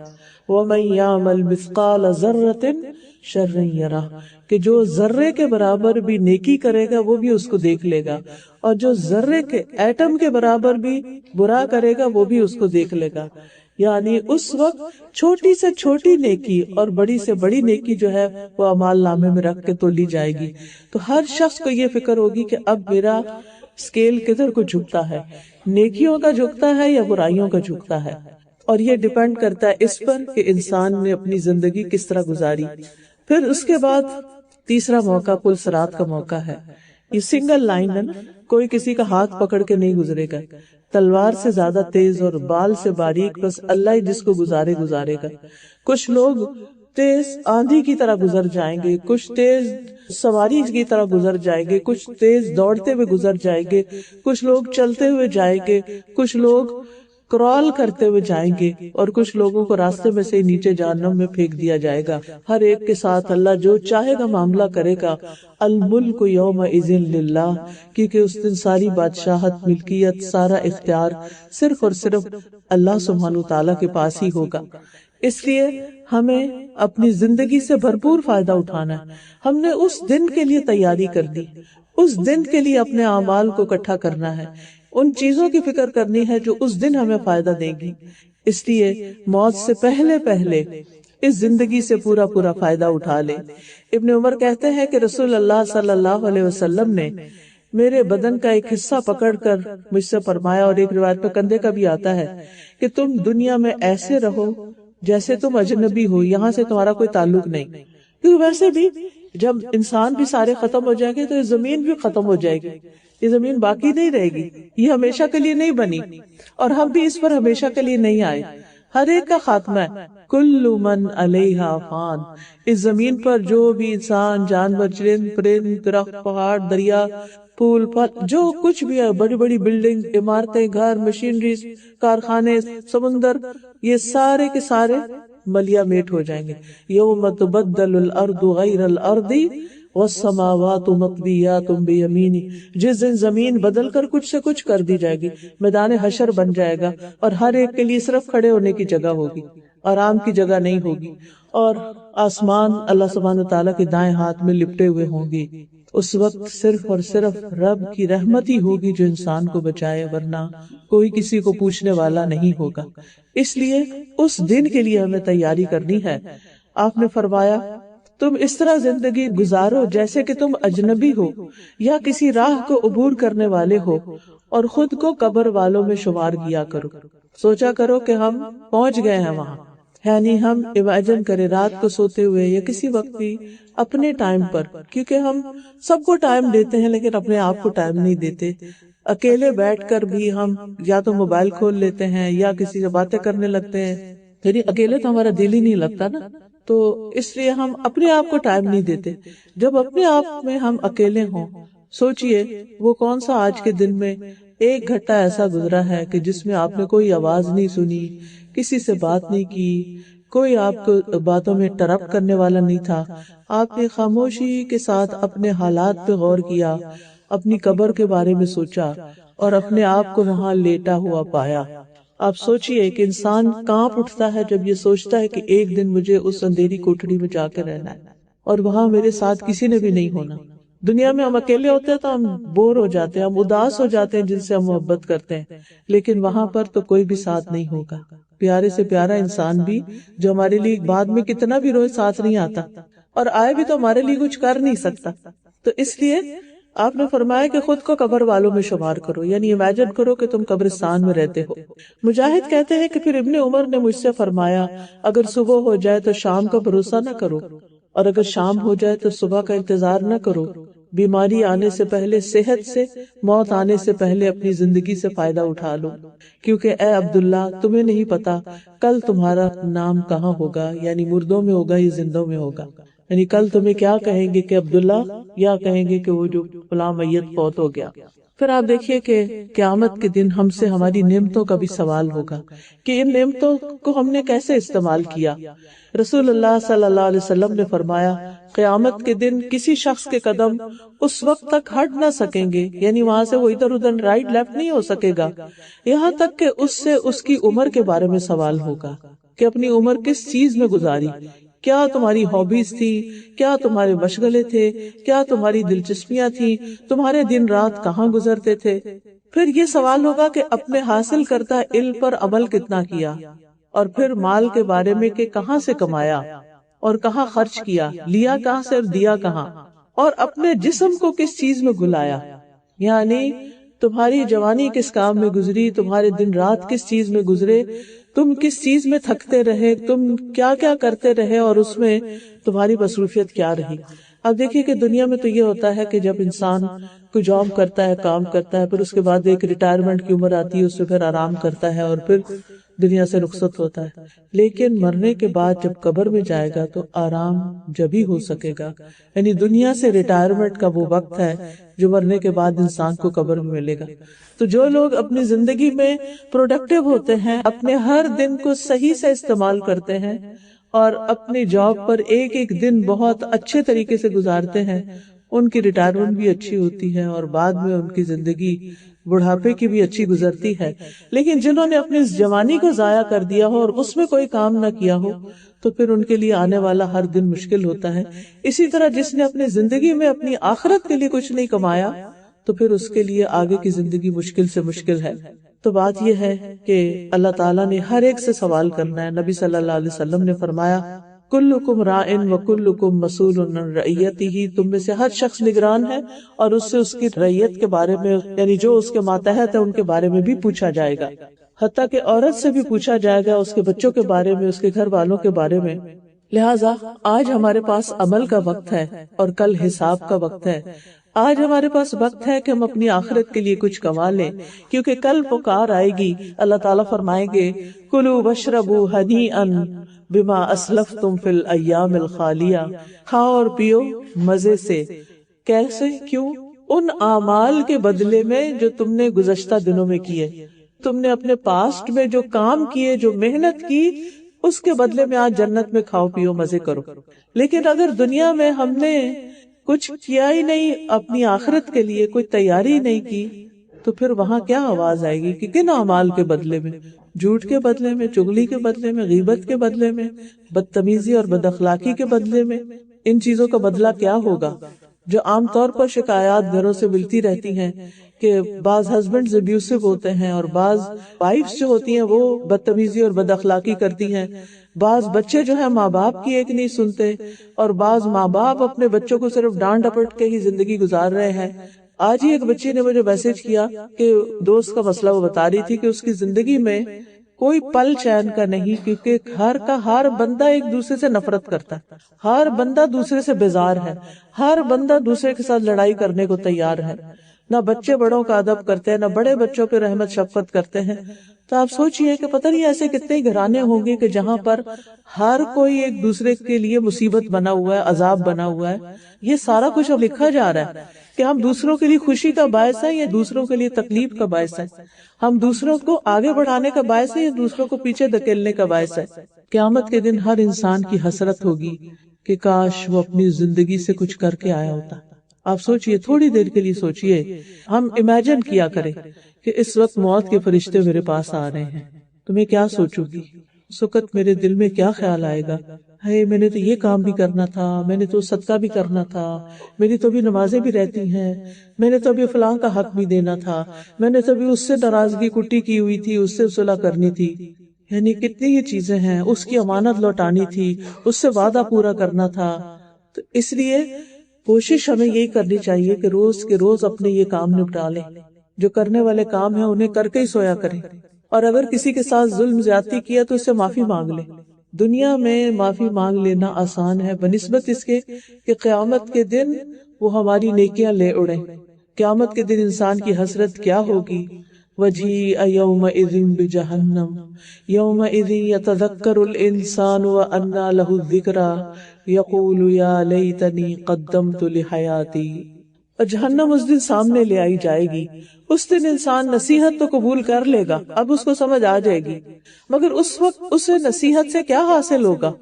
وَمَن يَعْمَلْ مِثْقَالَ ذَرَّةٍ شَرًّا يَرَهُ، کہ جو ذرے کے برابر بھی نیکی کرے گا وہ بھی اس کو دیکھ لے گا، اور جو ذرے کے ایٹم کے برابر بھی برا کرے گا وہ بھی اس کو دیکھ لے گا. یعنی اس وقت چھوٹی سے چھوٹی نیکی اور بڑی سے بڑی نیکی جو ہے وہ اعمال نامے میں رکھ کے تولی جائے گی. تو ہر شخص کو یہ فکر ہوگی کہ اب میرا اسکیل کدھر کو جھکتا ہے، نیکیوں کا جھکتا ہے یا برائیوں کا جھکتا ہے. اور یہ ڈیپینڈ کرتا ہے اس پر کہ انسان نے اپنی زندگی کس طرح گزاری. پھر اس کے بعد تیسرا موقع پل صراط کا موقع ہے. یہ سنگل لائن ہے نا، کوئی کسی کا ہاتھ پکڑ کے نہیں گزرے گا، تلوار سے زیادہ تیز اور بال سے باریک، بس اللہ ہی جس کو گزارے گا. کچھ لوگ تیز آندھی کی طرح گزر جائیں گے، کچھ تیز سواری کی طرح گزر جائیں گے، کچھ تیز دوڑتے ہوئے گزر جائیں گے، کچھ لوگ چلتے ہوئے جائیں گے، کچھ لوگ کرال کرتے ہوئے جائیں گے، اور کچھ لوگوں کو راستے میں سے نیچے جہنم میں پھینک دیا جائے گا. ہر ایک کے ساتھ اللہ جو چاہے گا معاملہ کرے گا. الملک یومئذ للہ، کیونکہ اس دن ساری بادشاہت، ملکیت، سارا اختیار صرف اور صرف اللہ سبحانہ تعالیٰ کے پاس ہی ہوگا. اس لیے ہمیں اپنی زندگی سے بھرپور فائدہ اٹھانا ہے. ہم نے اس دن کے لیے تیاری کرنی، اس دن کے لیے اپنے اعمال کو اکٹھا کرنا ہے، ان چیزوں کی فکر کرنی ہے جو اس دن ہمیں فائدہ دے گی. اس لیے موت سے پہلے پہلے اس زندگی سے پورا فائدہ اٹھا لے. ابن عمر کہتے ہیں کہ رسول اللہ صلی اللہ علیہ وسلم نے میرے بدن کا ایک حصہ پکڑ کر مجھ سے فرمایا، اور ایک روایت میں کندھے کا بھی آتا ہے، کہ تم دنیا میں ایسے رہو جیسے تم اجنبی ہو، یہاں سے تمہارا کوئی تعلق نہیں. کیونکہ ویسے بھی جب انسان بھی سارے ختم ہو جائیں گے تو یہ زمین بھی ختم ہو جائے گی، یہ زمین باقی نہیں رہے گی، یہ ہمیشہ کے لیے نہیں بنی، اور ہم بھی اس پر ہمیشہ کے لیے نہیں آئے. ہر ایک کا خاتمہ ہے. کل من علیہا فان، اس زمین پر جو بھی انسان، جانور، چرند پرند، درخت، پہاڑ، دریا، پھول پھل، جو کچھ بھی ہے، بڑی بڑی بلڈنگ، عمارتیں، گھر، مشینریز، کارخانے، سمندر، یہ سارے کے سارے ملیا میٹ ہو جائیں گے. یوم تبدل الارض غیر الارض والسماوات مطویات بیمینی، جس دن زمین بدل کر کچھ سے کچھ کر دی جائے گی، میدان حشر بن جائے گا، اور ہر ایک کے لیے صرف کھڑے ہونے کی جگہ ہوگی، آرام کی جگہ نہیں ہوگی، اور آسمان اللہ سبحانہ تعالیٰ کے دائیں ہاتھ میں لپٹے ہوئے ہوں گے. اس وقت صرف اور صرف رب کی رحمت ہی ہوگی جو انسان کو بچائے، ورنہ کوئی کسی کو پوچھنے والا نہیں ہوگا. اس لیے اس دن کے لیے ہمیں تیاری کرنی ہے. آپ نے فرمایا تم اس طرح زندگی گزارو جیسے کہ تم اجنبی ہو یا کسی راہ کو عبور کرنے والے ہو، اور خود کو قبر والوں میں شمار کیا کرو۔ سوچا کرو کہ ہم پہنچ گئے ہیں وہاں، یعنی ہم امیجن کرے رات کو سوتے ہوئے یا کسی وقت بھی اپنے ٹائم پر، کیونکہ ہم سب کو ٹائم دیتے ہیں لیکن اپنے آپ کو ٹائم نہیں دیتے۔ اکیلے بیٹھ کر بھی ہم یا تو موبائل کھول لیتے ہیں یا کسی سے باتیں کرنے لگتے ہیں، یعنی اکیلے تو ہمارا دل ہی نہیں لگتا نا، تو اس لیے ہم اپنے آپ کو ٹائم نہیں دیتے۔ جب اپنے آپ میں ہم اکیلے ہوں، سوچئے وہ کون سا آج کے دن میں ایک گھنٹہ ایسا گزرا ہے کہ جس میں آپ نے کوئی آواز نہیں سنی، کسی سے بات نہیں کی، کوئی آپ کو باتوں میں انٹرپٹ کرنے والا نہیں تھا، آپ نے خاموشی کے ساتھ اپنے حالات پہ غور کیا، اپنی قبر کے بارے میں سوچا اور اپنے آپ کو وہاں لیٹا ہوا پایا۔ آپ سوچئے کہ انسان کانپ اٹھتا ہے جب یہ سوچتا ہے کہ ایک دن مجھے اس اندھیری کوٹھڑی میں جا کے رہنا ہے اور وہاں میرے ساتھ کسی نے بھی نہیں ہونا۔ دنیا میں ہم اکیلے ہوتے ہیں تو ہم بور ہو جاتے ہیں، ہم اداس ہو جاتے ہیں جن سے ہم محبت کرتے ہیں، لیکن وہاں پر تو کوئی بھی ساتھ نہیں ہوگا۔ پیارے سے پیارا انسان بھی جو ہمارے لیے بعد میں کتنا بھی روئے ساتھ نہیں آتا، اور آئے بھی تو ہمارے لیے کچھ کر نہیں سکتا۔ تو اس لیے آپ نے فرمایا کہ خود کو قبر والوں میں شمار کرو، یعنی امیجن کرو کہ تم قبرستان میں رہتے ہو۔ مجاہد کہتے ہیں کہ پھر ابن عمر نے مجھ سے فرمایا، اگر صبح ہو جائے تو شام کا بھروسہ نہ کرو، اور اگر شام ہو جائے تو صبح کا انتظار نہ کرو۔ بیماری آنے سے پہلے صحت سے، موت آنے سے پہلے اپنی زندگی سے فائدہ اٹھا لو، کیونکہ اے عبداللہ تمہیں نہیں پتا کل تمہارا نام کہاں ہوگا، یعنی مردوں میں ہوگا یا زندوں میں ہوگا، یعنی کل تمہیں کیا کہیں گے کہ عبداللہ، یا کہیں گے کہ وہ جو فلاں میت فوت ہو گیا۔ پھر آپ دیکھیے کہ قیامت کے دن ہم سے ہماری نعمتوں کا بھی سوال ہوگا کہ ان نعمتوں کو ہم نے کیسے استعمال کیا۔ رسول اللہ صلی اللہ علیہ وسلم نے فرمایا، قیامت کے دن کسی شخص کے قدم اس وقت تک ہٹ نہ سکیں گے، یعنی وہاں سے وہ ادھر ادھر رائٹ لیفٹ نہیں ہو سکے گا، یہاں تک کہ اس سے اس کی عمر کے بارے میں سوال ہوگا کہ اپنی عمر کس چیز میں گزاری، کیا تمہاری ہابیز تھی، کیا تمہارے مشغلے تھے، کیا تمہاری دلچسپیاں تھی، تمہارے دن رات کہاں گزرتے تھے۔ پھر یہ سوال ہوگا کہ اپنے حاصل کردہ علم پر عمل کتنا کیا، اور پھر مال کے بارے میں کہ کہاں سے کمایا اور کہاں خرچ کیا، لیا کہاں سے اور دیا کہاں، اور اپنے جسم کو کس چیز میں گلایا، یعنی تمہاری جوانی کس کام میں گزری، تمہارے دن رات کس چیز میں گزرے، تم کس چیز میں تھکتے رہے، تم کیا کیا کرتے رہے، اور اس میں تمہاری مصروفیت کیا رہی۔ اب دیکھیے کہ دنیا میں تو یہ ہوتا ہے کہ جب انسان کوئی جاب کرتا ہے، کام کرتا ہے، پھر اس کے بعد ایک ریٹائرمنٹ کی عمر آتی ہے، اس میں پھر آرام کرتا ہے اور پھر دنیا سے رخصت ہوتا ہے۔ لیکن مرنے کے بعد جب قبر میں جائے گا تو آرام جب ہی ہو سکے گا، یعنی دنیا سے ریٹائرمنٹ کا وہ وقت ہے جو مرنے کے بعد انسان کو قبر میں ملے گا۔ تو جو لوگ اپنی زندگی میں پروڈکٹیو ہوتے ہیں، اپنے ہر دن کو صحیح سے استعمال کرتے ہیں اور اپنی جاب پر ایک ایک دن بہت اچھے طریقے سے گزارتے ہیں، ان کی ریٹائرمنٹ بھی اچھی ہوتی ہے اور بعد میں ان کی زندگی بڑھاپے کی بھی اچھی گزرتی ہے۔ لیکن جنہوں نے اپنی جوانی کو ضائع کر دیا ہو اور اس میں کوئی کام نہ کیا ہو تو پھر ان کے لیے آنے والا ہر دن مشکل ہوتا ہے۔ اسی طرح جس نے اپنی زندگی میں اپنی آخرت کے لیے کچھ نہیں کمایا تو پھر اس کے لیے آگے کی زندگی مشکل سے مشکل ہے۔ تو بات یہ ہے کہ اللہ تعالیٰ نے ہر ایک سے سوال کرنا ہے۔ نبی صلی اللہ علیہ وسلم نے فرمایا، کلکم راعٍ وکلکم مسئول عن رعیتہ، تم میں سے ہر شخص نگران ہے اور اس سے اس کی رعیت کے بارے میں، یعنی جو اس کے ماتحت ہے ان کے بارے میں بھی پوچھا جائے گا، حتیٰ کہ عورت سے بھی پوچھا جائے گا، اس کے بچوں کے بارے میں، اس کے گھر والوں کے بارے میں۔ لہٰذا آج ہمارے پاس عمل کا وقت ہے اور کل حساب کا وقت ہے۔ آج ہمارے پاس وقت ہے کہ ہم اپنی آخرت کے لیے کچھ کما لیں، کیونکہ کل پکار آئے گی، اللہ تعالیٰ فرمائیں گے، کلوا واشربوا ہنیئا بما اسلفتم فی الایام الخالیہ، کھاؤ اور پیو مزے سے۔ کیسے؟ کیوں؟ ان اعمال کے بدلے میں جو تم نے گزشتہ دنوں میں کیے، تم نے اپنے پاسٹ میں جو کام کیے، جو محنت کی، اس کے بدلے میں آج جنت میں کھاؤ پیو مزے کرو۔ لیکن اگر دنیا میں ہم نے کچھ کیا ہی نہیں، اپنی آخرت کے لیے کوئی تیاری نہیں کی، تو پھر وہاں کیا آواز آئے گی کہ کن اعمال کے بدلے میں؟ جھوٹ کے بدلے میں، چغلی کے بدلے میں، غیبت کے بدلے میں، بدتمیزی اور بد اخلاقی کے بدلے میں؟ ان چیزوں کا بدلہ کیا ہوگا؟ جو عام طور پر شکایات گھروں سے ملتی رہتی ہیں کہ بعض ہسبینڈز ابیوسو ہوتے ہیں اور بعض وائفز جو ہوتی ہیں وہ بدتمیزی اور بد اخلاقی کرتی ہیں، بعض بچے جو ہیں ماں باپ کی ایک نہیں سنتے، اور بعض ماں باپ اپنے بچوں کو صرف ڈانٹ ڈپٹ کے ہی زندگی گزار رہے ہیں۔ آج ہی ایک بچی نے مجھے میسج کیا کہ دوست کا مسئلہ وہ بتا رہی تھی کہ اس کی زندگی میں کوئی پل چین کا نہیں، کیونکہ ہر بندہ ایک دوسرے سے نفرت کرتا ہے، ہر بندہ دوسرے سے بیزار ہے، ہر بندہ دوسرے کے ساتھ لڑائی کرنے کو تیار ہے، نہ بچے بڑوں کا ادب کرتے ہیں، نہ بڑے بچوں پہ رحمت شفقت کرتے ہیں۔ تو آپ سوچئے کہ پتہ نہیں ایسے کتنے گھرانے ہوں گے کہ جہاں پر ہر کوئی ایک دوسرے کے لیے مصیبت بنا ہوا ہے، عذاب بنا ہوا ہے۔ یہ سارا کچھ اب لکھا جا رہا ہے کہ ہم دوسروں کے لیے خوشی کا باعث ہے یا دوسروں کے لیے تکلیف کا باعث ہے، ہم دوسروں کو آگے بڑھانے کا باعث ہے یا دوسروں کو پیچھے دھکیلنے کا باعث ہے۔ قیامت کے دن ہر انسان کی حسرت ہوگی کہ کاش وہ اپنی زندگی سے کچھ کر کے آیا ہوتا۔ آپ سوچئے، تھوڑی دیر کے لیے سوچئے، ہم امیجن کیا کریں کہ اس وقت موت کے فرشتے میرے پاس آ رہے ہیں تو میں کیا سوچوں گی؟ اس وقت میرے دل میں کیا خیال آئے گا؟ ہے میں نے تو یہ کام بھی کرنا تھا، میں نے تو صدقہ بھی کرنا تھا، میری تو بھی نمازیں بھی رہتی ہیں، میں نے تو ابھی فلاں کا حق بھی دینا تھا، میں نے تو ابھی اس سے ناراضگی کٹی کی ہوئی تھی، اس سے صلح کرنی تھی۔ یعنی کتنی ہی چیزیں ہیں، اس کی امانت لوٹانی تھی، اس سے وعدہ پورا کرنا تھا۔ تو اس لیے کوشش ہمیں یہی کرنی چاہیے کہ روز کے روز اپنے یہ کام نپٹا لیں، جو کرنے والے کام ہیں انہیں کر کے ہی سویا کریں، اور اگر کسی کے ساتھ ظلم زیادتی کیا تو اس سے معافی مانگ لیں۔ دنیا میں معافی مانگ لینا آسان ہے بنسبت اس کے کہ قیامت کے دن وہ ہماری نیکیاں لے اڑیں۔ قیامت کے دن انسان کی حسرت کیا ہوگی؟ وَجِیءَ یَوْمَئِذٍ بِجَہَنَّمَ یَوْمَئِذٍ یَتَذَکَّرُ الْإِنسَانُ وَأَنَّىٰ لَهُ الذِّکْرَىٰ یَقُولُ یَا لَیْتَنِی قَدَّمْتُ لِحَیَاتِی۔ اور جہنم اس دن سامنے لے آئی جائے گی۔ اس دن انسان نصیحت تو قبول کر لے گا، اب اس کو سمجھ آ جائے گی، مگر اس وقت اسے نصیحت سے کیا حاصل ہوگا؟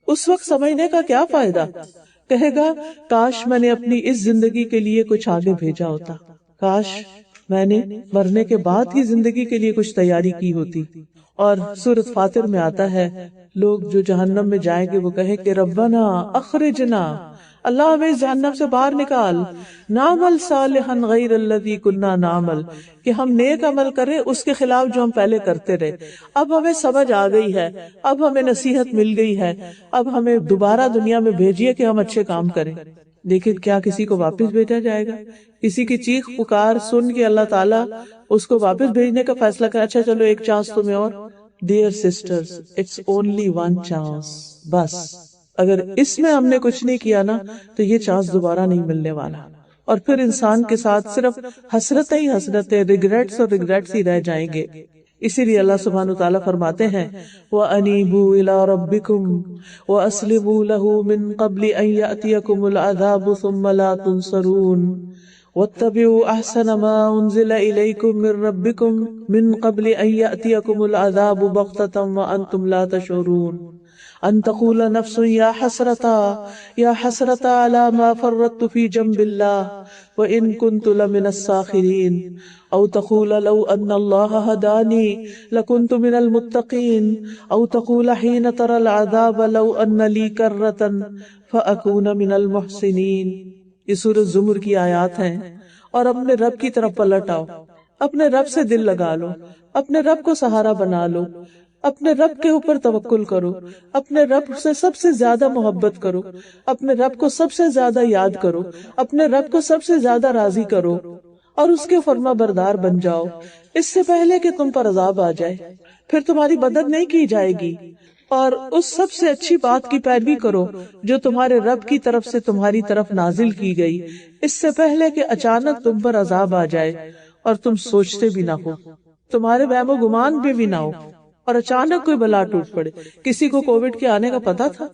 اس وقت سمجھنے کا کیا فائدہ؟ کہے گا کاش میں نے اپنی اس زندگی کے لیے کچھ آگے بھیجا ہوتا، کاش میں نے مرنے کے بعد کی زندگی کے لیے کچھ تیاری کی ہوتی۔ اور سورۃ فاطر میں آتا ہے لوگ جو جہنم میں جائیں گے وہ کہیں کہ ربنا اخرجنا، اللہ ہمیں اس جہنم سے باہر نکال، نعمل صالحا غیر الذی کننا نعمل، کہ ہم نیک عمل کریں اس کے خلاف جو ہم پہلے کرتے رہے۔ اب ہمیں سمجھ آ گئی ہے، اب ہمیں نصیحت مل گئی ہے، اب ہمیں دوبارہ دنیا میں بھیجیے کہ ہم اچھے کام کریں۔ لیکن کیا کسی کو واپس بھیجا جائے گا؟ کسی کی چیخ پکار سن کے اللہ تعالیٰ اس کو واپس بھیجنے کا فیصلہ کرے؟ اچھا چلو ایک چانس تمہیں اور۔ Dear sisters, it's only one chance, بس اگر اس میں ہم نے کچھ نہیں کیا نا تو یہ چانس دوبارہ نہیں ملنے والا، اور پھر انسان کے ساتھ صرف حسرتیں ہی حسرتیں، ریگریٹس اور ریگریٹس ہی رہ جائیں گے۔ اسی لیے اللہ سبحانہ وتعالیٰ فرماتے ہیں وَأَنِيبُوا إِلَىٰ رَبِّكُمْ وَأَسْلِمُوا لَهُ مِن قَبْلِ أَن يَأْتِيَكُمُ الْعَذَابُ ثُمَّ لَا تُنصَرُونَ وَاتَّبِعُوا أَحْسَنَ مَا أُنزِلَ إِلَيْكُم مِّن رَّبِّكُم مِّن قَبْلِ أَن يَأْتِيَكُمُ الْعَذَابُ بَغْتَةً وَأَنتُمْ لَا تَشْعُرُونَ ان تقول نفس یا حسرتا علی ما فرطت فی جنب اللہ وان کنت لمن الساخرین او تقول لو ان اللہ ہدانی لکنت من المتقین او تقول حین ترى العذاب لو ان لی کرۃ فاکون من المحسنین۔ یہ سورۃ زمر کی آیات ہیں۔ اور اپنے رب کی طرف پلٹ آؤ، اپنے رب سے دل لگا لو، اپنے رب کو سہارا بنا لو، اپنے رب کے اوپر توکل کرو، اپنے رب سے سب سے زیادہ محبت کرو، اپنے رب کو سب سے زیادہ یاد کرو، اپنے رب کو سب سے زیادہ راضی کرو اور اس کے فرما بردار بن جاؤ، اس سے پہلے کہ تم پر عذاب آ جائے۔ پھر تمہاری مدد نہیں کی جائے گی، اور اس سب سے اچھی بات کی پیروی کرو جو تمہارے رب کی طرف سے تمہاری طرف نازل کی گئی، اس سے پہلے کہ اچانک تم پر عذاب آ جائے اور تم سوچتے بھی نہ ہو، تمہارے وہم و گمان بھی نہ ہو، اور اچانک کوئی بلا ٹوٹ پڑے۔ کسی کو کووڈ کے آنے کا پتا تھا؟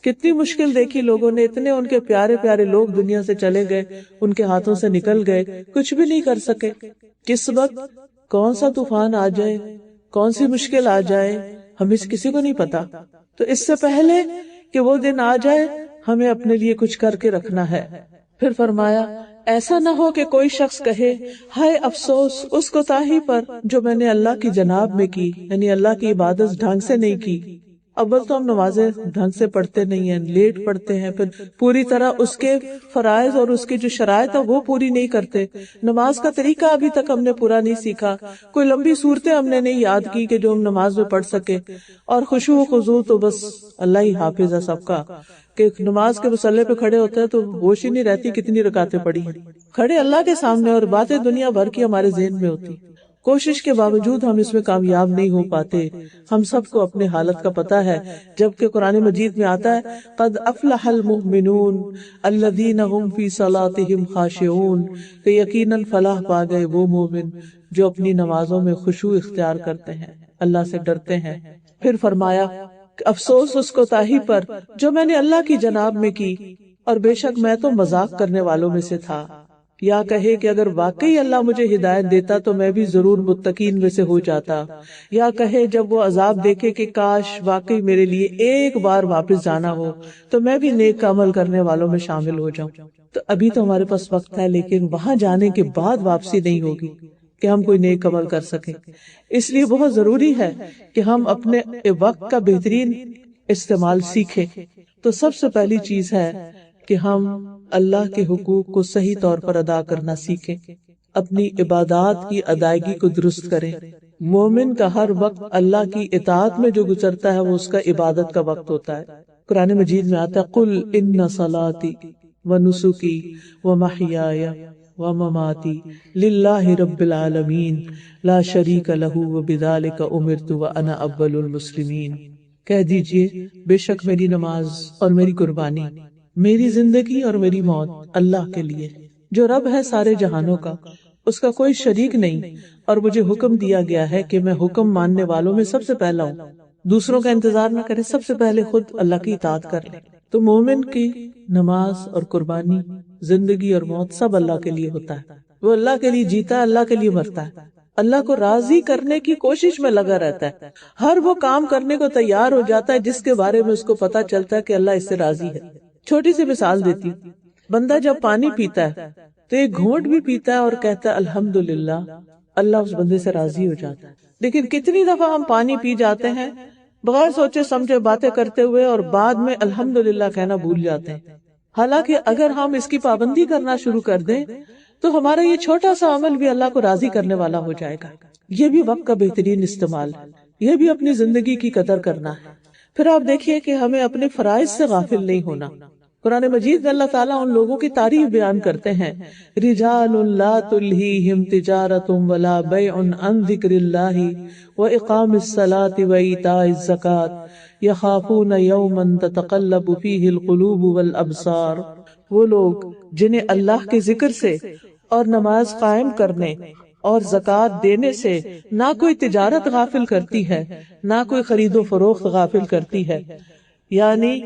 کتنی مشکل دیکھی لوگوں نے، اتنے ان کے پیارے پیارے لوگ دنیا سے چلے گئے، ان کے ہاتھوں سے نکل گئے، کچھ بھی نہیں کر سکے۔ کس وقت کون سا طوفان آ جائے، کون سی مشکل آ جائے، ہمیں کسی کو نہیں پتا۔ تو اس سے پہلے کہ وہ دن آ جائے ہمیں اپنے لیے کچھ کر کے رکھنا ہے۔ پھر فرمایا ایسا نہ ہو کہ کوئی شخص کہے ہائے افسوس اس کوتاہی پر جو میں نے اللہ کی جناب میں کی، یعنی اللہ کی عبادت ڈھنگ سے نہیں کی، اول تو ہم نمازیں ڈھنگ سے پڑھتے نہیں ہیں، لیٹ پڑھتے ہیں، پھر پوری طرح اس کے فرائض اور اس کی جو شرائط ہے وہ پوری نہیں کرتے، نماز کا طریقہ ابھی تک ہم نے پورا نہیں سیکھا، کوئی لمبی صورتیں ہم نے نہیں یاد کی کہ جو ہم نماز میں پڑھ سکے، اور خشوع و خضوع تو بس اللہ ہی حافظ ہے سب کا، کہ نماز کے مصلی پہ کھڑے ہوتے ہیں تو ہوش ہی نہیں رہتی کتنی رکعتیں پڑھی ہیں، کھڑے اللہ کے سامنے اور باتیں دنیا بھر کی ہمارے ذہن میں ہوتی، کوشش کے باوجود ہم اس میں کامیاب نہیں ہو پاتے۔ ہم سب کو اپنے حالت کا پتہ ہے، جبکہ قرآن مجید میں آتا ہے قد افلح المؤمنون الذین هم فی صلاتهم خاشعون، کہ یقیناً فلاح پا گئے وہ مومن جو اپنی نمازوں میں خشوع اختیار کرتے ہیں، اللہ سے ڈرتے ہیں۔ پھر فرمایا افسوس اس کوتاہی پر جو میں نے اللہ کی جناب میں کی، اور بے شک میں تو مذاق کرنے والوں میں سے تھا۔ یا کہے کہ اگر واقعی اللہ مجھے ہدایت دیتا تو میں بھی ضرور متقین میں سے ہو جاتا، یا کہے جب وہ عذاب دیکھے کہ کاش واقعی میرے لیے ایک بار واپس جانا ہو تو میں بھی نیک عمل کرنے والوں میں شامل ہو جاؤں۔ تو ابھی تو ہمارے پاس وقت ہے، لیکن وہاں جانے کے بعد واپسی نہیں ہوگی کہ ہم کوئی نیک عمل کر سکیں۔ اس لیے بہت ضروری ہے کہ ہم اپنے وقت کا بہترین استعمال سیکھیں۔ تو سب سے پہلی چیز ہے کہ ہم اللہ کے حقوق کو صحیح طور پر ادا کرنا سیکھیں، اپنی عبادات کی ادائیگی کو درست کریں۔ مومن کا ہر وقت اللہ کی اطاعت میں جو گزرتا ہے وہ اس کا عبادت کا وقت ہوتا ہے۔ قرآن مجید میں آتا ہے قل ان صلاتی ونسکی ومحیای ومماتی للہ رب العالمین لا شریک لہ وبذلک امرت وانا اول المسلمین۔ کہہ دیجئے بے شک میری نماز اور میری قربانی، میری زندگی اور میری موت اللہ کے لیے، جو رب ہے سارے جہانوں کا، اس کا کوئی شریک نہیں، اور مجھے حکم دیا گیا ہے کہ میں حکم ماننے والوں میں سب سے پہلا ہوں۔ دوسروں کا انتظار نہ کرے، سب سے پہلے خود اللہ کی اطاعت کر لے۔ تو مومن کی نماز اور قربانی، زندگی اور موت سب اللہ کے لیے ہوتا ہے، وہ اللہ کے لیے جیتا ہے، اللہ کے لیے مرتا ہے، اللہ کو راضی کرنے کی کوشش میں لگا رہتا ہے، ہر وہ کام کرنے کو تیار ہو جاتا ہے جس کے بارے میں اس کو پتا چلتا ہے کہ اللہ اس سے راضی ہے۔ چھوٹی سی مثال دیتی، بندہ جب پانی پیتا ہے تو ایک گھونٹ بھی پیتا ہے اور کہتا ہے الحمدللہ، اللہ اس بندے سے راضی ہو جاتا ہے۔ لیکن کتنی دفعہ ہم پانی پی جاتے ہیں بغیر سوچے سمجھے باتیں کرتے ہوئے، اور بعد میں الحمدللہ کہنا بھول جاتے ہیں، حالانکہ اگر ہم اس کی پابندی کرنا شروع کر دیں تو ہمارا یہ چھوٹا سا عمل بھی اللہ کو راضی کرنے والا ہو جائے گا۔ یہ بھی وقت کا بہترین استعمال ہے، یہ بھی اپنی زندگی کی قدر کرنا ہے۔ پھر آپ دیکھیے کہ ہمیں اپنے فرائض سے غافل نہیں ہونا۔ قرآن مجید میں اللہ تعالیٰ ان لوگوں کی تعریف بیان کرتے ہیں، رجال لا تلہیہم تجارت ولا بیع عن ذکر اللہ واقام الصلاۃ وایتاء الزکاۃ یخافون یوما تتقلب فیہ القلوب والابصار۔ وہ لوگ جنہیں اللہ کے ذکر سے اور نماز قائم کرنے اور زکوٰۃ دینے سے نہ کوئی تجارت غافل کرتی ہے، نہ کوئی خرید و فروخت غافل کرتی ہے، یعنی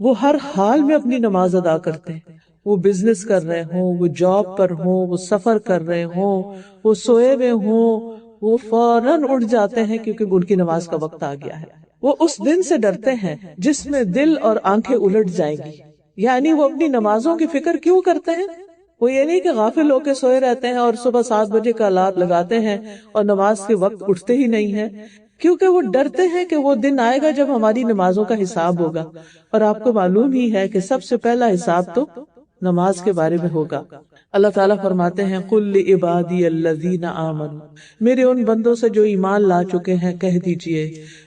وہ ہر حال میں اپنی نماز ادا کرتے ہیں، وہ بزنس کر رہے ہوں، وہ جاب پر ہوں، وہ سفر کر رہے ہوں، وہ سوئے ہوئے ہوں، وہ فوراً اٹھ جاتے ہیں کیونکہ ان کی نماز کا وقت آ گیا ہے۔ وہ اس دن سے ڈرتے ہیں جس میں دل اور آنکھیں الٹ جائیں گی، یعنی وہ اپنی نمازوں کی فکر کیوں کرتے ہیں؟ وہ یہ نہیں کہ غافل ہو کے سوئے رہتے ہیں اور صبح 7 بجے کا الارم لگاتے ہیں اور نماز کے وقت اٹھتے ہی نہیں ہیں، کیونکہ وہ ڈرتے ہیں کہ وہ دن آئے گا جب ہماری نمازوں کا حساب ہوگا، اور آپ کو معلوم ہی ہے کہ سب سے پہلا حساب تو نماز کے بارے میں ہوگا۔ اللہ تعالیٰ فرماتے ہیں قُل لِعِبَادِيَ الَّذِينَ آمَنُوا، میرے ان بندوں سے جو ایمان لا چکے ہیں کہہ دیجئے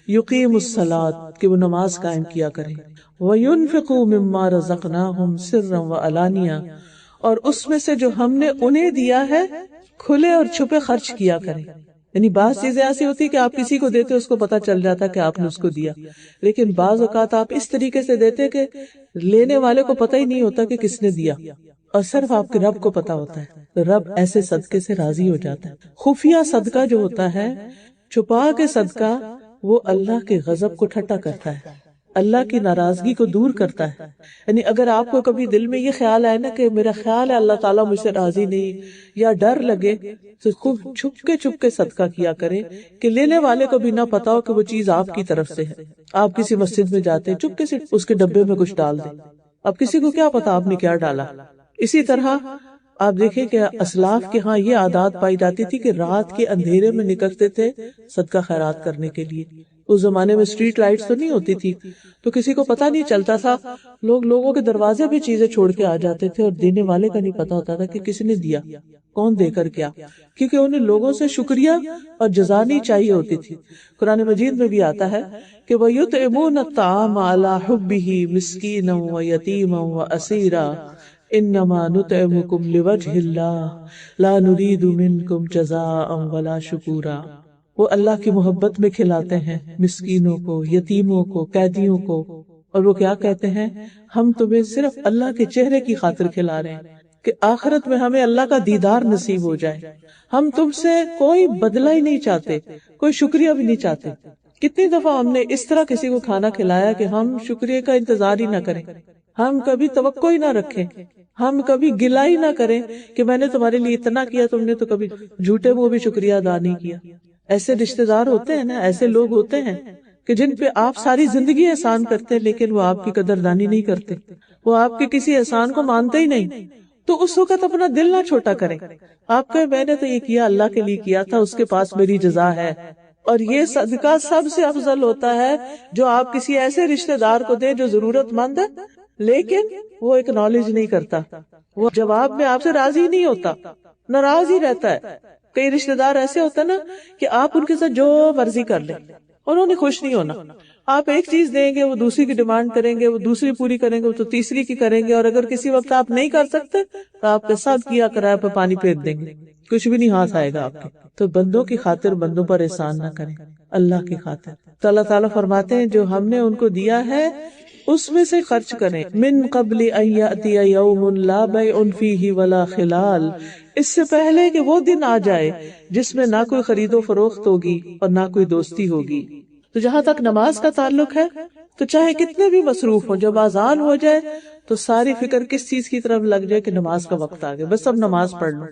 یقیموا الصلاۃ، کہ وہ نماز قائم کیا کریں، وَيُنْفِقُوا مِمَّا رَزَقْنَاهُمْ سِرًّا وَعَلَانِيَةً، اور اس میں سے جو ہم نے انہیں دیا ہے کھلے اور چھپے خرچ کیا کریں۔ یعنی بعض چیزیں ایسی ہوتی کہ آپ کسی کو دیتے اس کو پتا چل جاتا کہ آپ نے اس کو دیا، لیکن بعض اوقات آپ اس طریقے سے دیتے کہ لینے والے کو پتہ ہی نہیں ہوتا کہ کس نے دیا، اور صرف آپ کے رب کو پتا ہوتا ہے، تو رب ایسے صدقے سے راضی ہو جاتا ہے۔ خفیہ صدقہ جو ہوتا ہے، چھپا کے صدقہ، وہ اللہ کے غضب کو ٹھٹا کرتا ہے، اللہ کی ناراضگی کو دور کرتا ہے۔ یعنی اگر آپ کو کبھی دل میں یہ خیال آئے نا کہ میرا خیال ہے اللہ تعالیٰ مجھ سے راضی نہیں، یا ڈر لگے، تو خوب چھپ کے صدقہ کیا کرے کہ لینے والے کو بھی نہ پتا ہو کہ وہ چیز آپ کی طرف سے ہے۔ آپ کسی مسجد میں جاتے ہیں، چپکے سے اس کے ڈبے میں کچھ ڈال دیں، اب کسی کو کیا پتا آپ نے کیا ڈالا۔ اسی طرح آپ دیکھیں کہ اسلاف کے ہاں یہ عادات پائی جاتی تھی کہ رات کے اندھیرے میں نکلتے تھے صدقہ خیرات کرنے کے لیے، اس زمانے میں اسٹریٹ لائٹس تو نہیں ہوتی تھی، تو کسی کو پتہ نہیں چلتا تھا، لوگوں کے دروازے پہ چیزیں چھوڑ کے آ جاتے تھے اور دینے والے کا نہیں پتا ہوتا تھا کہ کس نے دیا، کون دے کر کیا، کیونکہ انہیں لوگوں سے شکریہ اور جزا نہیں چاہیے ہوتی تھی۔ قرآن مجید میں بھی آتا ہے کہ وَيُطْعِمُونَ الطَّعَامَ عَلَى حُبِّهِ مِسْكِينًا وَيَتِيمًا وَأَسِيرًا إِنَّمَا نُطْعِمُكُمْ لِوَجْهِ اللَّهِ لَا نُرِيدُ مِنْكُمْ جَزَاءً وَلَا شُكُورًا۔ وہ اللہ کی محبت میں کھلاتے ہیں مسکینوں کو، یتیموں کو، قیدیوں کو، اور وہ کیا کہتے ہیں، ہم تمہیں صرف اللہ کے چہرے کی خاطر کھلا رہے ہیں کہ آخرت میں ہمیں اللہ کا دیدار نصیب ہو جائے، ہم تم سے کوئی بدلہ ہی نہیں چاہتے، کوئی شکریہ بھی نہیں چاہتے۔ کتنی دفعہ ہم نے اس طرح کسی کو کھانا کھلایا کہ ہم شکریہ کا انتظار ہی نہ کریں، ہم کبھی توقع ہی نہ رکھیں، ہم کبھی گلہ ہی نہ کریں کہ میں نے تمہارے لیے اتنا کیا، تم نے تو کبھی جھوٹے منہ بھی شکریہ ادا نہیں کیا۔ ایسے رشتہ دار ہوتے ہیں نا، ایسے لوگ ہوتے ہیں کہ جن پہ آپ ساری زندگی احسان کرتے ہیں لیکن وہ آپ کی قدردانی نہیں کرتے، وہ آپ کے کسی احسان کو مانتے ہی نہیں، تو اس وقت اپنا دل نہ چھوٹا کریں، آپ کہیں میں نے تو یہ کیا اللہ کے لیے کیا تھا، اس کے پاس میری جزا ہے۔ اور یہ صدقہ سب سے افضل ہوتا ہے جو آپ کسی ایسے رشتہ دار کو دیں جو ضرورت مند ہے لیکن وہ ایکنالج نہیں کرتا، وہ جواب میں آپ سے راضی نہیں ہوتا، ناراض ہی رہتا ہے۔ کئی رشتہ دار ایسے ہوتا ہے نا کہ آپ ان کے ساتھ جو مرضی کر لیں، انہوں نے خوش نہیں ہونا، آپ ایک چیز دیں گے وہ دوسری کی ڈیمانڈ کریں گے، وہ دوسری پوری کریں گے وہ تو تیسری کی کریں گے، اور اگر کسی وقت آپ نہیں کر سکتے تو آپ کے ساتھ کیا کرایہ پہ پانی پھیر دیں گے، کچھ بھی نہیں ہاتھ آئے گا آپ کے۔ تو بندوں کی خاطر بندوں پر احسان نہ کریں، اللہ کی خاطر۔ تو اللہ تعالیٰ فرماتے ہیں جو ہم نے ان کو دیا ہے اس میں سے خرچ کریں، من قبل ان یأتی یوم لا بیع فیہ ولا خلال، اس سے پہلے کہ وہ دن آ جائے جس میں نہ کوئی خرید و فروخت ہوگی اور نہ کوئی دوستی ہوگی۔ تو جہاں تک نماز کا تعلق ہے تو چاہے کتنے بھی مصروف ہوں، جب اذان ہو جائے تو ساری فکر کس چیز کی طرف لگ جائے کہ نماز کا وقت آ گیا، بس اب نماز پڑھ لو۔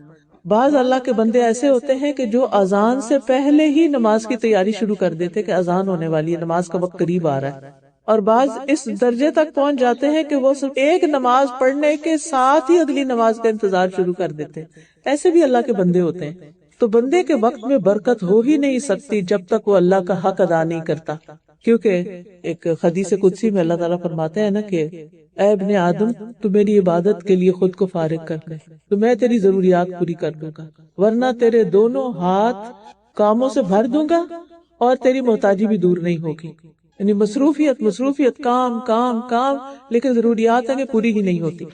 بعض اللہ کے بندے ایسے ہوتے ہیں کہ جو اذان سے پہلے ہی نماز کی تیاری شروع کر دیتے کہ اذان ہونے والی ہے، نماز کا وقت قریب آ رہا ہے، اور بعض اس درجے تک پہنچ جاتے ہیں کہ وہ صرف ایک نماز پڑھنے کے ساتھ ہی اگلی نماز کا انتظار شروع کر دیتے ہیں۔ ایسے بھی اللہ کے بندے ہوتے ہیں۔ تو بندے کے وقت میں برکت ہو ہی نہیں سکتی جب تک وہ اللہ کا حق ادا نہیں کرتا، کیونکہ ایک حدیث قدسی میں اللہ تعالیٰ فرماتے ہیں نا کہ اے ابن آدم تو میری عبادت کے لیے خود کو فارغ کر دے تو میں تیری ضروریات پوری کر دوں گا، ورنہ تیرے دونوں ہاتھ کاموں سے بھر دوں گا اور تیری محتاجی بھی دور نہیں ہوگی۔ یعنی مصروفیت کام کام کام، لیکن ضروریات ہے کہ پوری ہی نہیں ہوتی۔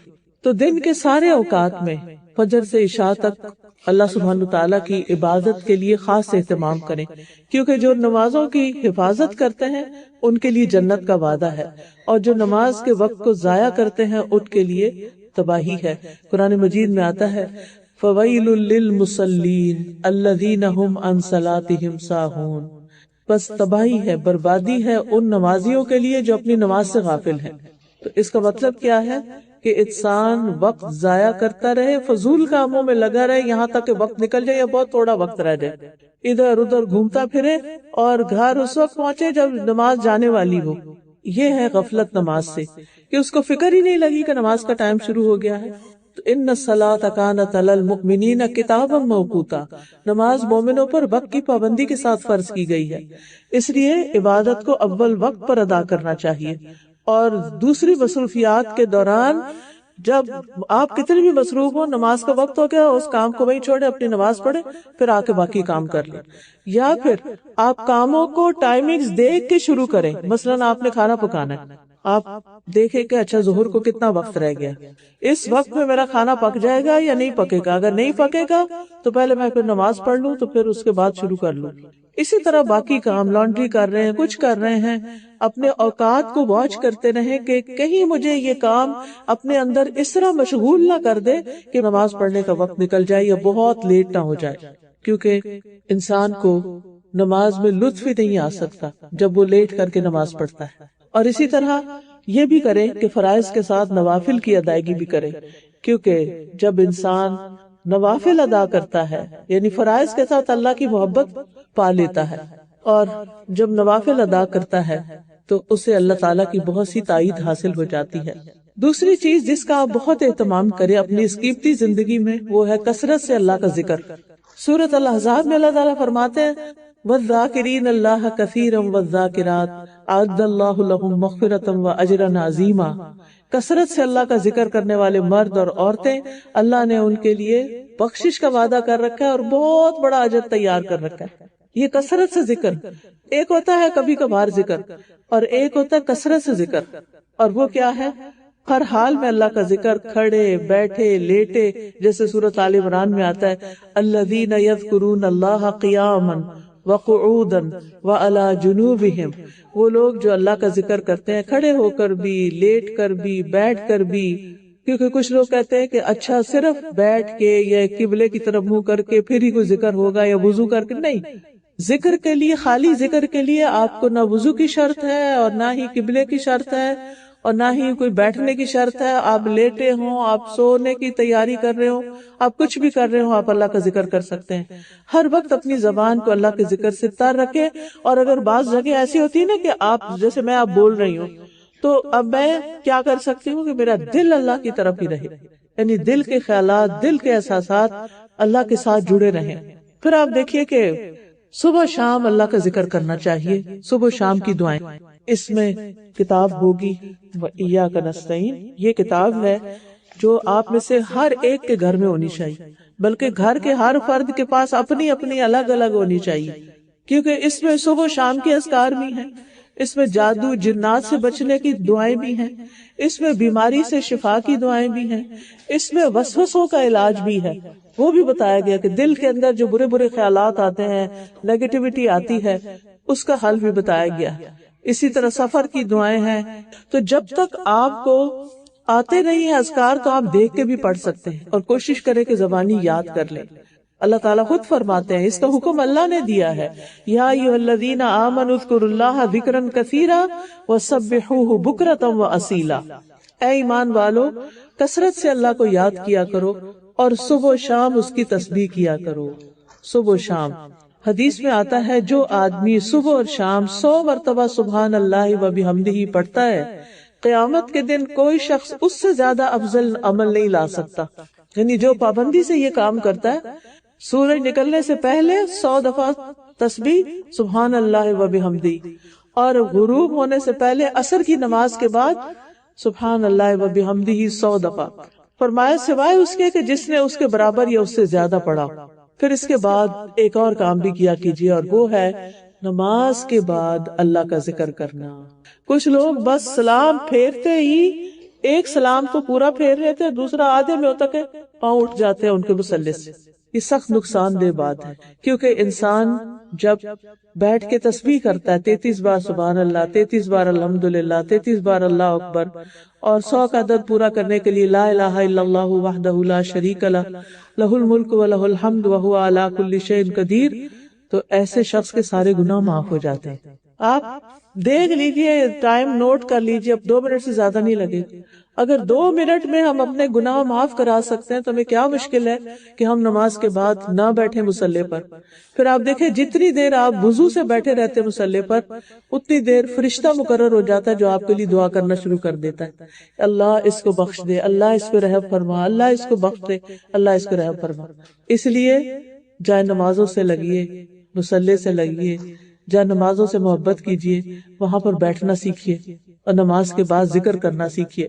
تو دن کے سارے اوقات میں فجر سے عشاء تک اللہ سبحانہ تعالیٰ کی عبادت کے لیے خاص اہتمام کریں، کیونکہ جو نمازوں کی حفاظت کرتے ہیں ان کے لیے جنت کا وعدہ ہے، اور جو نماز کے وقت کو ضائع کرتے ہیں ان کے لیے تباہی ہے۔ قرآن مجید میں آتا ہے فَوَيْلٌ لِّلْمُصَلِّينَ الَّذِينَ هُمْ عَنْ صَلَاتِهِمْ سَاهُونَ، بس تباہی ہے، بربادی ہے ان نمازیوں کے لیے جو اپنی نماز سے غافل ہیں۔ تو اس کا مطلب کیا ہے کہ انسان وقت ضائع کرتا رہے، فضول کاموں میں لگا رہے یہاں تک کہ وقت نکل جائے یا بہت تھوڑا وقت رہ جائے، ادھر ادھر گھومتا پھرے اور گھر اس وقت پہنچے جب نماز جانے والی ہو۔ یہ ہے غفلت نماز سے کہ اس کو فکر ہی نہیں لگی کہ نماز کا ٹائم شروع ہو گیا ہے۔ تو ان الصلاۃ کانت علی المؤمنین کتابا موقوتا، نماز مومنوں پر وقت کی پابندی کے ساتھ فرض کی گئی ہے، اس لیے عبادت کو اول وقت پر ادا کرنا چاہیے، اور دوسری مصروفیات کے دوران جب آپ کتنے بھی مصروف ہو، نماز کا وقت ہو گیا اس کام کو وہیں چھوڑے، اپنی نماز پڑھے، پھر آ کے باقی کام کر لیں، یا پھر آپ کاموں کو ٹائمنگز دیکھ کے شروع کریں۔ مثلاً آپ نے کھانا پکانا ہے، آپ دیکھیں کہ اچھا ظہر کو کتنا وقت رہ گیا، اس وقت میں میرا کھانا پک جائے گا یا نہیں پکے گا، اگر نہیں پکے گا تو پہلے میں پھر نماز پڑھ لوں تو پھر اس کے بعد شروع کر لوں۔ اسی طرح باقی کام، لانڈری کر رہے ہیں، کچھ کر رہے ہیں، اپنے اوقات کو واچ کرتے رہیں کہ کہیں مجھے یہ کام اپنے اندر اس طرح مشغول نہ کر دے کہ نماز پڑھنے کا وقت نکل جائے یا بہت لیٹ نہ ہو جائے، کیونکہ انسان کو نماز میں لطف ہی نہیں آ سکتا جب وہ لیٹ کر کے نماز پڑھتا ہے۔ اور اسی طرح یہ بھی کریں کہ فرائض کے ساتھ نوافل کی ادائیگی بھی کریں، کیونکہ جب انسان نوافل ادا کرتا ہے یعنی فرائض کے ساتھ اللہ کی محبت پا لیتا ہے، اور جب نوافل ادا کرتا ہے تو اسے اللہ تعالیٰ کی بہت سی تائید حاصل ہو جاتی ہے۔ دوسری چیز جس کا آپ بہت اہتمام کریں اپنی اس قیمتی زندگی میں وہ ہے کثرت سے اللہ کا ذکر۔ سورۃ الاحزاب میں اللہ تعالیٰ فرماتے ہیں والذاکرین اللہ کثیرا والذاکرات اعد اللہ لہم مغفرۃ واجرا عظیما. کثرت سے اللہ کا ذکر کرنے والے مرد اور عورتیں اللہ نے ان کے لیے بخشش کا وعدہ کر رکھا ہے اور بہت بڑا اجر تیار کر رکھا ہے. یہ کثرت سے ذکر، ایک ہوتا ہے کبھی کبھار ذکر اور ایک ہوتا ہے کثرت سے ذکر. اور وہ کیا ہے؟ ہر حال میں اللہ کا ذکر، کھڑے بیٹھے لیٹے، جیسے سورۃ آل عمران میں آتا ہے الذین یذکرون اللہ قیاما وقعودا وعلی جنوبہم. وہ لوگ جو اللہ کا ذکر کرتے ہیں کھڑے ہو کر بھی، لیٹ کر بھی، بیٹھ کر بھی. کیونکہ کچھ لوگ کہتے ہیں کہ اچھا صرف بیٹھ کے یا قبلے کی طرف منہ کر کے پھر ہی کوئی ذکر ہوگا یا وضو کر کے. نہیں، ذکر کے لیے، خالی ذکر کے لیے آپ کو نہ وضو کی شرط ہے اور نہ ہی قبلے کی شرط ہے اور نہ ہی کوئی بیٹھنے کی شرط ہے. آپ لیٹے ہوں، آپ سونے کی تیاری کر رہے ہوں، آپ کچھ بھی کر رہے ہوں، آپ اللہ کا ذکر کر سکتے ہیں. ہر وقت اپنی زبان کو اللہ کے ذکر سے تر رکھے. اور اگر بعض جگہ ایسی ہوتی ہے نا کہ آپ جیسے میں آپ بول رہی ہوں تو اب میں کیا کر سکتی ہوں کہ میرا دل اللہ کی طرف ہی رہے، یعنی دل کے خیالات، دل کے احساسات اللہ کے ساتھ جڑے رہیں. پھر آپ دیکھیے کہ صبح شام اللہ کا ذکر کرنا چاہیے، صبح شام کی دعائیں. اس میں کتاب ہوگی وَإِيَّاكَ نَسْتَعِينُ. یہ کتاب ہے جو آپ میں سے ہر ایک کے گھر میں ہونی چاہیے، بلکہ گھر کے ہر فرد کے پاس اپنی اپنی الگ الگ ہونی چاہیے. کیونکہ اس میں صبح شام کے اذکار بھی ہیں، اس میں جادو جنات سے بچنے کی دعائیں بھی ہیں، اس میں بیماری سے شفا کی دعائیں بھی ہیں، اس میں وسوسوں کا علاج بھی ہے. وہ بھی بتایا گیا کہ دل کے اندر جو برے برے خیالات آتے ہیں، نیگیٹیوٹی آتی ہے، اس کا حل بھی بتایا گیا. اسی طرح سفر کی دعائیں ہیں. تو جب تک آپ کو آتے نہیں ہیں اذکار تو آپ دیکھ کے بھی پڑھ سکتے ہیں اور کوشش کریں کہ زبانی یاد کر لیں. اللہ تعالیٰ خود فرماتے ہیں، اس کا حکم اللہ نے دیا ہے، یا ایھا الذین آمنوا اذکروا اللہ ذکرا کثیرا وسبحوہ بکرۃ واصیلا. اے ایمان والو، کثرت سے اللہ کو یاد کیا کرو اور صبح و شام اس کی تسبیح کیا کرو. صبح و شام حدیث میں آتا ہے جو آدمی صبح اور شام 100 مرتبہ سبحان اللہ و بحمدہ پڑھتا ہے، قیامت کے دن کوئی شخص اس سے زیادہ افضل عمل نہیں لا سکتا. یعنی جو پابندی سے یہ کام کرتا ہے، سورج نکلنے سے پہلے 100 دفعہ تسبیح سبحان اللہ و بحمدہ، اور غروب ہونے سے پہلے عصر کی نماز کے بعد سبحان اللہ و بحمدہ 100 دفعہ. فرمایا سوائے اس کے کہ جس نے اس کے برابر یا اس سے زیادہ پڑھا. پھر اس کے بعد ایک اور کام بھی کیا کیجیے، اور وہ ہے نماز کے بعد اللہ کا ذکر کرنا. کچھ لوگ بس سلام پھیرتے ہی ایک سلام تو پورا پھیر رہے تھے، دوسرا آدھے میں ہوتا کہ پاؤں اٹھ جاتے ہیں ان کے مصلی سے. یہ سخت نقصان دہ بات ہے، کیونکہ انسان جب بیٹھ کے تسبیح کرتا ہے 33 بار سبحان اللہ، 33 بار الحمدللہ، 33 بار اللہ اکبر، اور 100 کا عدد پورا کرنے کے لیے لا الہ الا اللہ وحدہ لا شریک لہ لہ الملک و لہ الحمد وہو علی کل شیء قدیر، تو ایسے شخص کے سارے گناہ معاف ہو جاتے ہیں. آپ دیکھ لیجئے، ٹائم نوٹ کر لیجئے، اب 2 منٹ سے زیادہ نہیں لگے. اگر 2 منٹ میں ہم اپنے گناہ معاف کرا سکتے ہیں تو ہمیں کیا مشکل ہے کہ ہم نماز کے بعد نہ بیٹھیں مصلی پر. پھر آپ دیکھیں جتنی دیر آپ وضو سے بیٹھے رہتے مصلی پر، اتنی دیر فرشتہ مقرر ہو جاتا ہے جو آپ کے لیے دعا کرنا شروع کر دیتا ہے. اللہ اس کو بخش دے، اللہ اس پہ رحم فرما، اللہ اس کو بخش دے، اللہ اس کو رحم فرما. اس لیے جائے نمازوں سے لگیے، مصلی سے لگیے، جہاں نمازوں سے محبت کیجیے، وہاں پر بیٹھنا سیکھیے اور نماز کے بعد ذکر کرنا سیکھیے.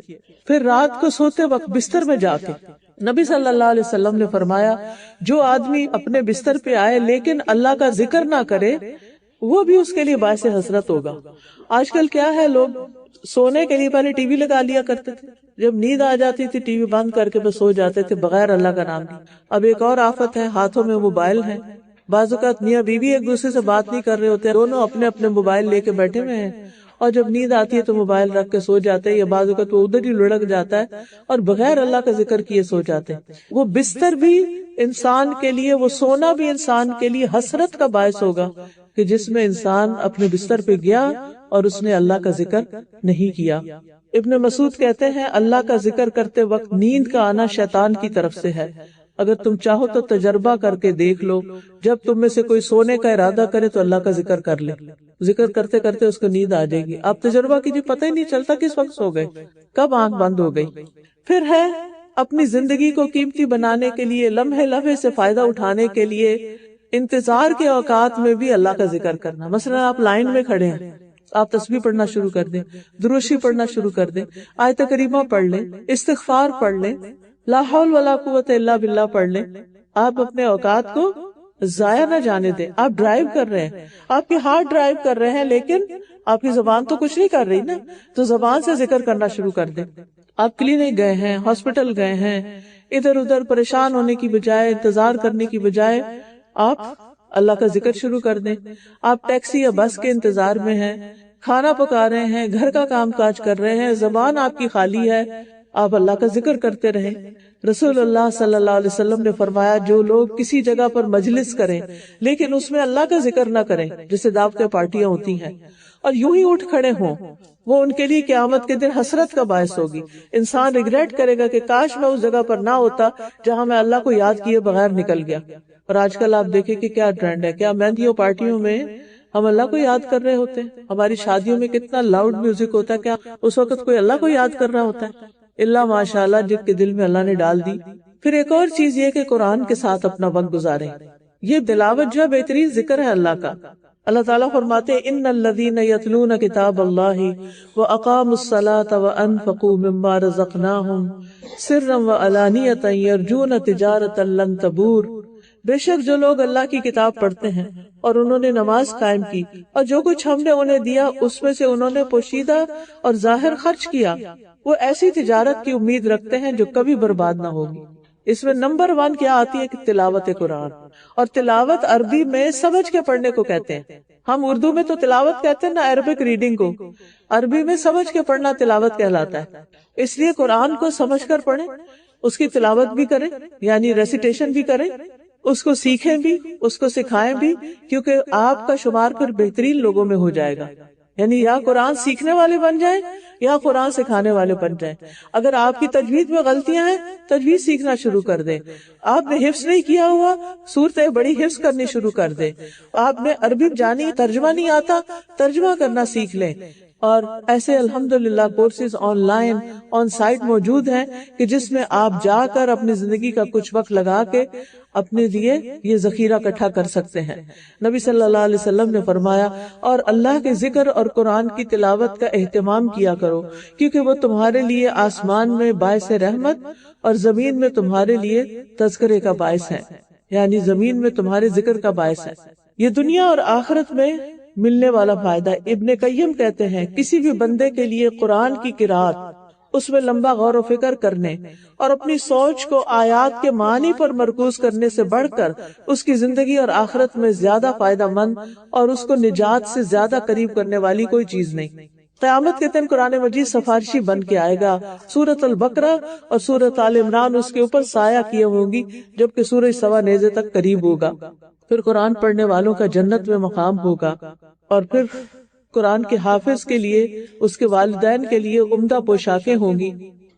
پھر رات کو سوتے وقت بستر میں جا کے نبی صلی اللہ علیہ وسلم نے فرمایا جو آدمی اپنے بستر پہ آئے لیکن اللہ کا ذکر نہ کرے، وہ بھی اس کے لیے باعث حسرت ہوگا. آج کل کیا ہے، لوگ سونے کے لیے پہلے ٹی وی لگا لیا کرتے تھے، جب نیند آ جاتی تھی ٹی وی بند کر کے بس سو جاتے تھے بغیر اللہ کا نام لیے. اب ایک اور آفت ہے، ہاتھوں میں موبائل ہیں. بعض اوقات میاں بیوی ایک دوسرے سے بات نہیں کر رہے ہوتے، دونوں اپنے اپنے موبائل لے کے بیٹھے ہوئے ہیں، اور جب نیند آتی ہے تو موبائل رکھ کے سو جاتے ہیں، یا بعض اوقات وہ ادھر ہی لڑک جاتا ہے اور بغیر اللہ کا ذکر کیے سو جاتے ہیں. وہ بستر بھی انسان کے لیے، وہ سونا بھی انسان کے لیے حسرت کا باعث ہوگا کہ جس میں انسان اپنے بستر پہ گیا اور اس نے اللہ کا ذکر نہیں کیا. ابن مسعود کہتے ہیں اللہ کا ذکر کرتے وقت نیند کا آنا شیطان کی طرف سے ہے. اگر تم چاہو تو تجربہ کر کے دیکھ لو، جب تم میں سے کوئی سونے کا ارادہ کرے تو اللہ کا ذکر کر لے، ذکر کرتے کرتے اس کو نیند آ جائے گی. آپ تجربہ کیجیے، پتہ ہی نہیں چلتا کس وقت سو گئے، کب آنکھ بند ہو گئی. پھر ہے اپنی زندگی کو قیمتی بنانے کے لیے، لمحے لمحے سے فائدہ اٹھانے کے لیے انتظار کے اوقات میں بھی اللہ کا ذکر کرنا. مثلا آپ لائن میں کھڑے ہیں، آپ تسبیح پڑھنا شروع کر دیں، درود پڑھنا شروع کر دیں، آیت کریمہ پڑھ لیں، استغفار پڑھ لیں، لا حول ولا قوت الا باللہ پڑھ لیں. آپ اپنے اوقات کو ضائع نہ جانے دیں. آپ ڈرائیو کر رہے ہیں، آپ کی ہارٹ ڈرائیو کر رہے ہیں، لیکن آپ کی زبان تو کچھ نہیں کر رہی نا، تو زبان سے ذکر کرنا شروع کر دیں. آپ کلینک گئے ہیں، ہاسپٹل گئے ہیں، ادھر ادھر پریشان ہونے کی بجائے، انتظار کرنے کی بجائے آپ اللہ کا ذکر شروع کر دیں. آپ ٹیکسی یا بس کے انتظار میں ہیں، کھانا پکا رہے ہیں، گھر کا کام کاج کر رہے ہیں، زبان آپ کی خالی ہے، آپ اللہ کا ذکر کرتے رہیں. رسول اللہ صلی اللہ علیہ وسلم نے فرمایا جو لوگ کسی جگہ پر مجلس کریں لیکن اس میں اللہ کا ذکر نہ کریں، جیسے دعوتیں پارٹیاں ہوتی ہیں، اور یوں ہی اٹھ کھڑے ہوں، وہ ان کے لیے قیامت کے دن حسرت کا باعث ہوگی. انسان ریگریٹ کرے گا کہ کاش میں اس جگہ پر نہ ہوتا جہاں میں اللہ کو یاد کیے بغیر نکل گیا. اور آج کل آپ دیکھیں کہ کیا ٹرینڈ ہے، کیا مہندیوں پارٹیوں میں ہم اللہ کو یاد کر رہے ہوتے ہیں. ہماری شادیوں میں کتنا لاؤڈ میوزک ہوتا ہے، کیا اس وقت کوئی اللہ کو یاد کر رہا ہوتا ہے؟ اللہ ماشاءاللہ جن کے دل میں اللہ نے ڈال دی. پھر ایک اور چیز یہ کہ قرآن کے ساتھ اپنا وقت گزاریں. یہ تلاوت جو بہترین ذکر ہے اللہ کا. اللہ تعالیٰ فرماتے ہیں ان الذین یتلون کتاب اللہ واقاموا الصلاۃ وانفقوا مما رزقناہم سرا وعلانیۃ یرجون تجارۃ لن تبور. بے شک جو لوگ اللہ کی کتاب پڑھتے ہیں اور انہوں نے نماز قائم کی اور جو کچھ ہم نے انہیں دیا اس میں سے انہوں نے پوشیدہ اور ظاہر خرچ کیا، وہ ایسی تجارت کی امید رکھتے ہیں جو کبھی برباد نہ ہوگی. اس میں نمبر 1 کیا آتی ہے کہ تلاوت قرآن. اور تلاوت عربی میں سمجھ کے پڑھنے کو کہتے ہیں. ہم اردو میں تو تلاوت کہتے ہیں نا عربک ریڈنگ کو، عربی میں سمجھ کے پڑھنا تلاوت کہلاتا ہے. اس لیے قرآن کو سمجھ کر پڑھیں، اس کی تلاوت بھی کریں یعنی ریسیٹیشن بھی کریں، اس کو سیکھیں بھی، اس کو سکھائیں بھی، کیونکہ آپ کا شمار پھر بہترین لوگوں میں ہو جائے گا. یعنی یا قرآن سیکھنے والے بن جائیں یا قرآن سکھانے والے بن جائیں. اگر آپ کی تجوید میں غلطیاں ہیں، تجوید سیکھنا شروع کر دیں. آپ نے حفظ نہیں کیا ہوا، صورتیں بڑی حفظ کرنی شروع کر دیں. آپ نے عربی جانی، ترجمہ نہیں آتا، ترجمہ کرنا سیکھ لیں. اور ایسے الحمدللہ courses online on site موجود ہیں کہ جس میں آپ جا کر اپنی زندگی کا کچھ وقت لگا کے اپنے لیے یہ ذخیرہ اکٹھا کر سکتے ہیں. نبی صلی اللہ علیہ وسلم نے فرمایا اور اللہ کے ذکر اور قرآن کی تلاوت کا اہتمام کیا کرو، کیونکہ وہ تمہارے لیے آسمان میں باعث رحمت اور زمین میں تمہارے لیے تذکرے کا باعث ہے، یعنی زمین میں تمہارے ذکر کا باعث ہے. یہ دنیا اور آخرت میں ملنے والا فائدہ. ابن قیم کہتے ہیں کسی بھی بندے کے لیے قرآن کی قرات، اس میں لمبا غور و فکر کرنے اور اپنی سوچ کو آیات کے معنی پر مرکوز کرنے سے بڑھ کر اس کی زندگی اور آخرت میں زیادہ فائدہ مند اور اس کو نجات سے زیادہ قریب کرنے والی کوئی چیز نہیں. قیامت کے دن قرآن مجید سفارشی بن کے آئے گا. سورۃ البقرہ اور سورۃ آل عمران اس کے اوپر سایہ کیے ہوں گی جبکہ سورج سوا نیزے تک قریب ہوگا. پھر قرآن پڑھنے والوں کا جنت میں مقام ہوگا. اور پھر قرآن کے حافظ کے لیے، اس کے والدین کے لیے عمدہ پوشاکیں ہوں گی.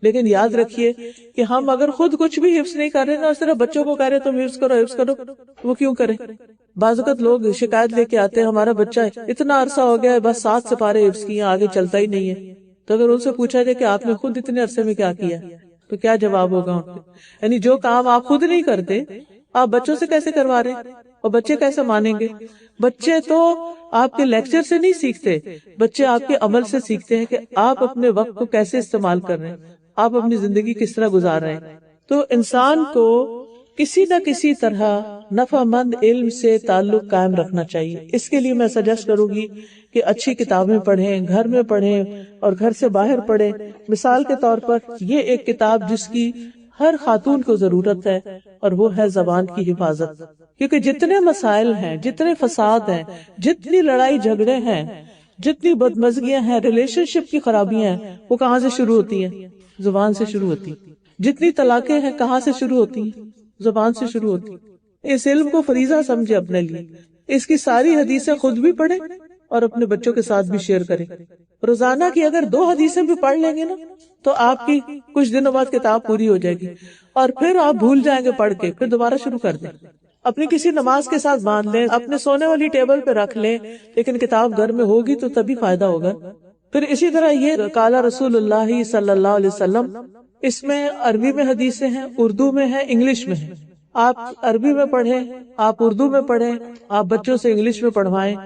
لیکن یاد رکھیے کہ ہم اگر خود کچھ بھی حفظ نہیں کر رہے نا، صرف بچوں کو کہہ رہے تم حفظ کرو حفظ کرو، وہ کیوں کریں؟ بعض اوقات لوگ شکایت لے کے آتے ہیں ہمارا بچہ اتنا عرصہ ہو گیا ہے بس 7 سپارے حفظ کیے، آگے چلتا ہی نہیں ہے. تو اگر ان سے پوچھا جائے کہ آپ نے خود اتنے عرصے میں کیا کیا تو کیا جواب ہوگا ان کو؟ یعنی جو کام آپ خود نہیں کرتے آپ بچوں سے کیسے کروا رہے ہیں؟ اور بچے کیسے مانیں گے؟ بچے تو آپ کے لیکچر سے نہیں سیکھتے، بچے آپ کے عمل سے سیکھتے ہیں کہ آپ اپنے وقت کو کیسے استعمال کر رہے ہیں، آپ اپنی زندگی کس طرح گزار رہے ہیں. تو انسان کو کسی نہ کسی طرح نفع مند علم سے تعلق قائم رکھنا چاہیے. اس کے لیے میں سجیسٹ کروں گی کہ اچھی کتابیں پڑھیں، گھر میں پڑھیں اور گھر سے باہر پڑھیں. مثال کے طور پر یہ ایک کتاب جس کی ہر خاتون کو ضرورت ہے اور وہ ہے زبان کی حفاظت. کیونکہ جتنے مسائل ہیں، جتنے فساد ہیں، جتنی لڑائی جھگڑے ہیں، جتنی بدمزگیاں ہیں، ریلیشن شپ کی خرابیاں ہیں، وہ کہاں سے شروع ہوتی ہیں؟ زبان سے شروع ہوتی. جتنی طلاقیں ہیں کہاں سے شروع ہوتی ہیں؟ زبان سے شروع ہوتی. اس علم کو فریضہ سمجھے اپنے لیے. اس کی ساری حدیثیں خود بھی پڑھیں اور اپنے بچوں کے ساتھ بھی شیئر کریں. روزانہ کی اگر 2 حدیثیں بھی پڑھ لیں گے نا تو آپ کی کچھ دنوں بعد کتاب پوری ہو جائے گی اور پھر آپ بھول جائیں گے پڑھ کے، پھر دوبارہ شروع کر دیں. اپنی کسی نماز کے ساتھ باندھ لیں، اپنے سونے والی ٹیبل پہ رکھ لیں، لیکن کتاب گھر میں ہوگی تو تبھی فائدہ ہوگا. پھر اسی طرح یہ قال رسول اللہ صلی اللہ علیہ وسلم، اس میں عربی میں حدیثیں ہیں، اردو میں ہیں، انگلش میں ہیں. آپ عربی میں پڑھیں، آپ اردو میں پڑھیں، آپ بچوں سے انگلش میں پڑھوائیں،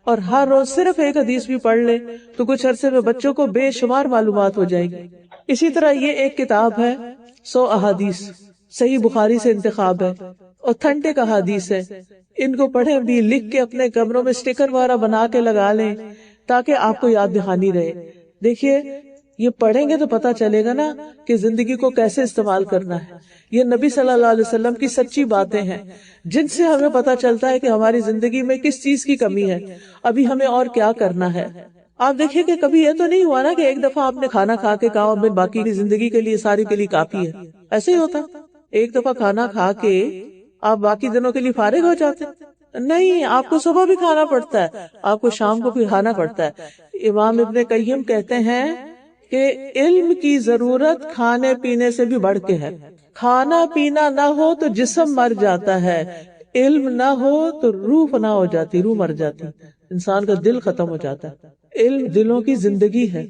اور ہر روز صرف ایک حدیث بھی پڑھ لیں تو کچھ عرصے میں بچوں کو بے شمار معلومات ہو جائے گی۔ اسی طرح یہ ایک کتاب ہے 100 احادیث، صحیح بخاری سے انتخاب ہے، اوتھینٹک احادیث ہے، ان کو پڑھیں بھی، لکھ کے اپنے کمروں میں اسٹیکر وغیرہ بنا کے لگا لیں تاکہ آپ کو یاد دہانی رہے۔ دیکھیے یہ پڑھیں گے تو پتا چلے گا نا کہ زندگی کو کیسے استعمال کرنا ہے۔ یہ نبی صلی اللہ علیہ وسلم کی سچی باتیں ہیں جن سے ہمیں پتا چلتا ہے کہ ہماری زندگی میں کس چیز کی کمی ہے، ابھی ہمیں اور کیا کرنا ہے۔ آپ دیکھیں کہ کبھی یہ تو نہیں ہوا نا کہ ایک دفعہ آپ نے کھانا کھا کے کہا میں باقی کی زندگی کے لیے ساری کے لیے کافی ہے، ایسے ہی ہوتا؟ ایک دفعہ کھانا کھا کے آپ باقی دنوں کے لیے فارغ ہو جاتے؟ نہیں، آپ کو صبح بھی کھانا پڑتا ہے، آپ کو شام کو بھی کھانا پڑتا ہے۔ امام ابن قیم کہتے ہیں کہ علم کی ضرورت کھانے پینے سے بھی بڑھ کے ہے۔ کھانا پینا نہ ہو تو جسم مر جاتا ہے، علم نہ ہو تو روح فنا ہو جاتی، روح مر جاتی، انسان کا دل ختم ہو جاتا ہے۔ علم دلوں کی زندگی ہے،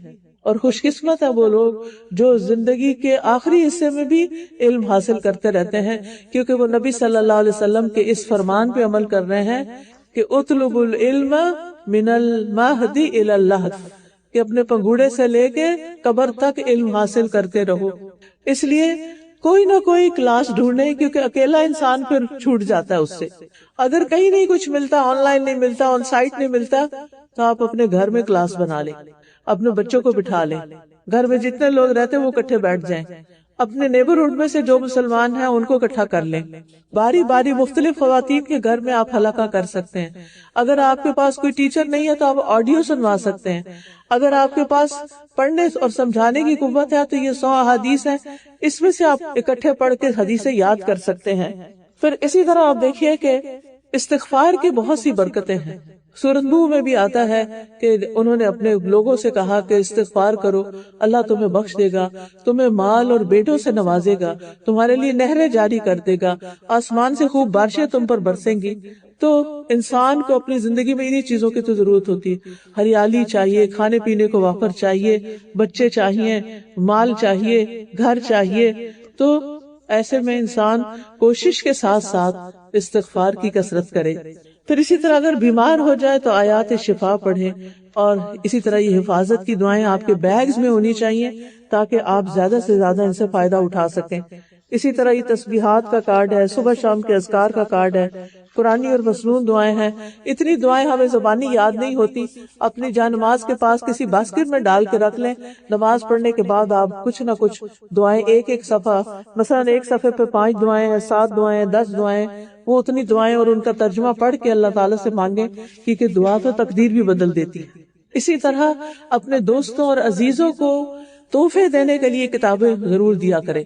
اور خوش قسمت ہے وہ لوگ جو زندگی کے آخری حصے میں بھی علم حاصل کرتے رہتے ہیں، کیونکہ وہ نبی صلی اللہ علیہ وسلم کے اس فرمان پہ عمل کر رہے ہیں کہ اطلب العلم من المہد الی اللحد، کہ اپنے پنگوڑے سے لے کے قبر تک علم حاصل کرتے رہو۔ اس لیے کوئی نہ کوئی کلاس ڈھونڈے، کیونکہ اکیلا انسان پھر چھوٹ جاتا ہے اس سے۔ اگر کہیں نہیں کچھ ملتا، آن لائن نہیں ملتا، آن سائٹ نہیں ملتا، تو آپ اپنے گھر میں کلاس بنا لیں، اپنے بچوں کو بٹھا لیں، گھر میں جتنے لوگ رہتے ہیں وہ اکٹھے بیٹھ جائیں، اپنے نیبرہڈ میں سے جو مسلمان ہیں ان کو اکٹھا کر لیں، باری باری مختلف خواتین کے گھر میں آپ حلقہ کر سکتے ہیں۔ اگر آپ کے پاس کوئی ٹیچر نہیں ہے تو آپ آڈیو سنوا سکتے ہیں۔ اگر آپ کے پاس پڑھنے اور سمجھانے کی قوت ہے تو یہ 100 احادیث ہیں، اس میں سے آپ اکٹھے پڑھ کے حدیثیں یاد کر سکتے ہیں۔ پھر اسی طرح آپ دیکھیے کہ استغفار کی بہت سی برکتیں ہیں۔ سورۃ نوح میں بھی آتا ہے کہ انہوں نے اپنے لوگوں سے کہا کہ استغفار کرو، اللہ تمہیں بخش دے گا، تمہیں مال اور بیٹوں سے نوازے گا، تمہارے لیے نہریں جاری کر دے گا، آسمان سے خوب بارشیں تم پر برسیں گی۔ تو انسان کو اپنی زندگی میں انہی چیزوں کی تو ضرورت ہوتی ہے، ہریالی چاہیے، کھانے پینے کو وافر چاہیے، بچے چاہیے، مال چاہیے، گھر چاہیے۔ تو ایسے میں انسان کوشش کے ساتھ ساتھ استغفار کی کثرت کرے۔ پھر اسی طرح اگر بیمار ہو جائے تو آیات شفا پڑھیں، اور اسی طرح یہ حفاظت کی دعائیں آپ کے بیگز میں ہونی چاہیے تاکہ آپ زیادہ سے زیادہ ان سے فائدہ اٹھا سکیں۔ اسی طرح یہ تسبیحات کا کارڈ ہے، صبح شام کے اذکار کا کارڈ ہے، قرآنی اور مسنون دعائیں ہیں۔ اتنی دعائیں ہمیں زبانی یاد نہیں ہوتی، اپنی جان نماز کے پاس کسی باسکٹ میں ڈال کے رکھ لیں، نماز پڑھنے کے بعد آپ کچھ نہ کچھ دعائیں، ایک صفحہ، مثلا ایک صفحے پہ 5 دعائیں ہیں، 7 دعائیں، 10 دعائیں، وہ اتنی دعائیں اور ان کا ترجمہ پڑھ کے اللہ تعالیٰ سے مانگیں، کیونکہ دعا تو تقدیر بھی بدل دیتی ہے۔ اسی طرح اپنے دوستوں اور عزیزوں کو تحفے دینے کے لیے کتابیں ضرور دیا کریں،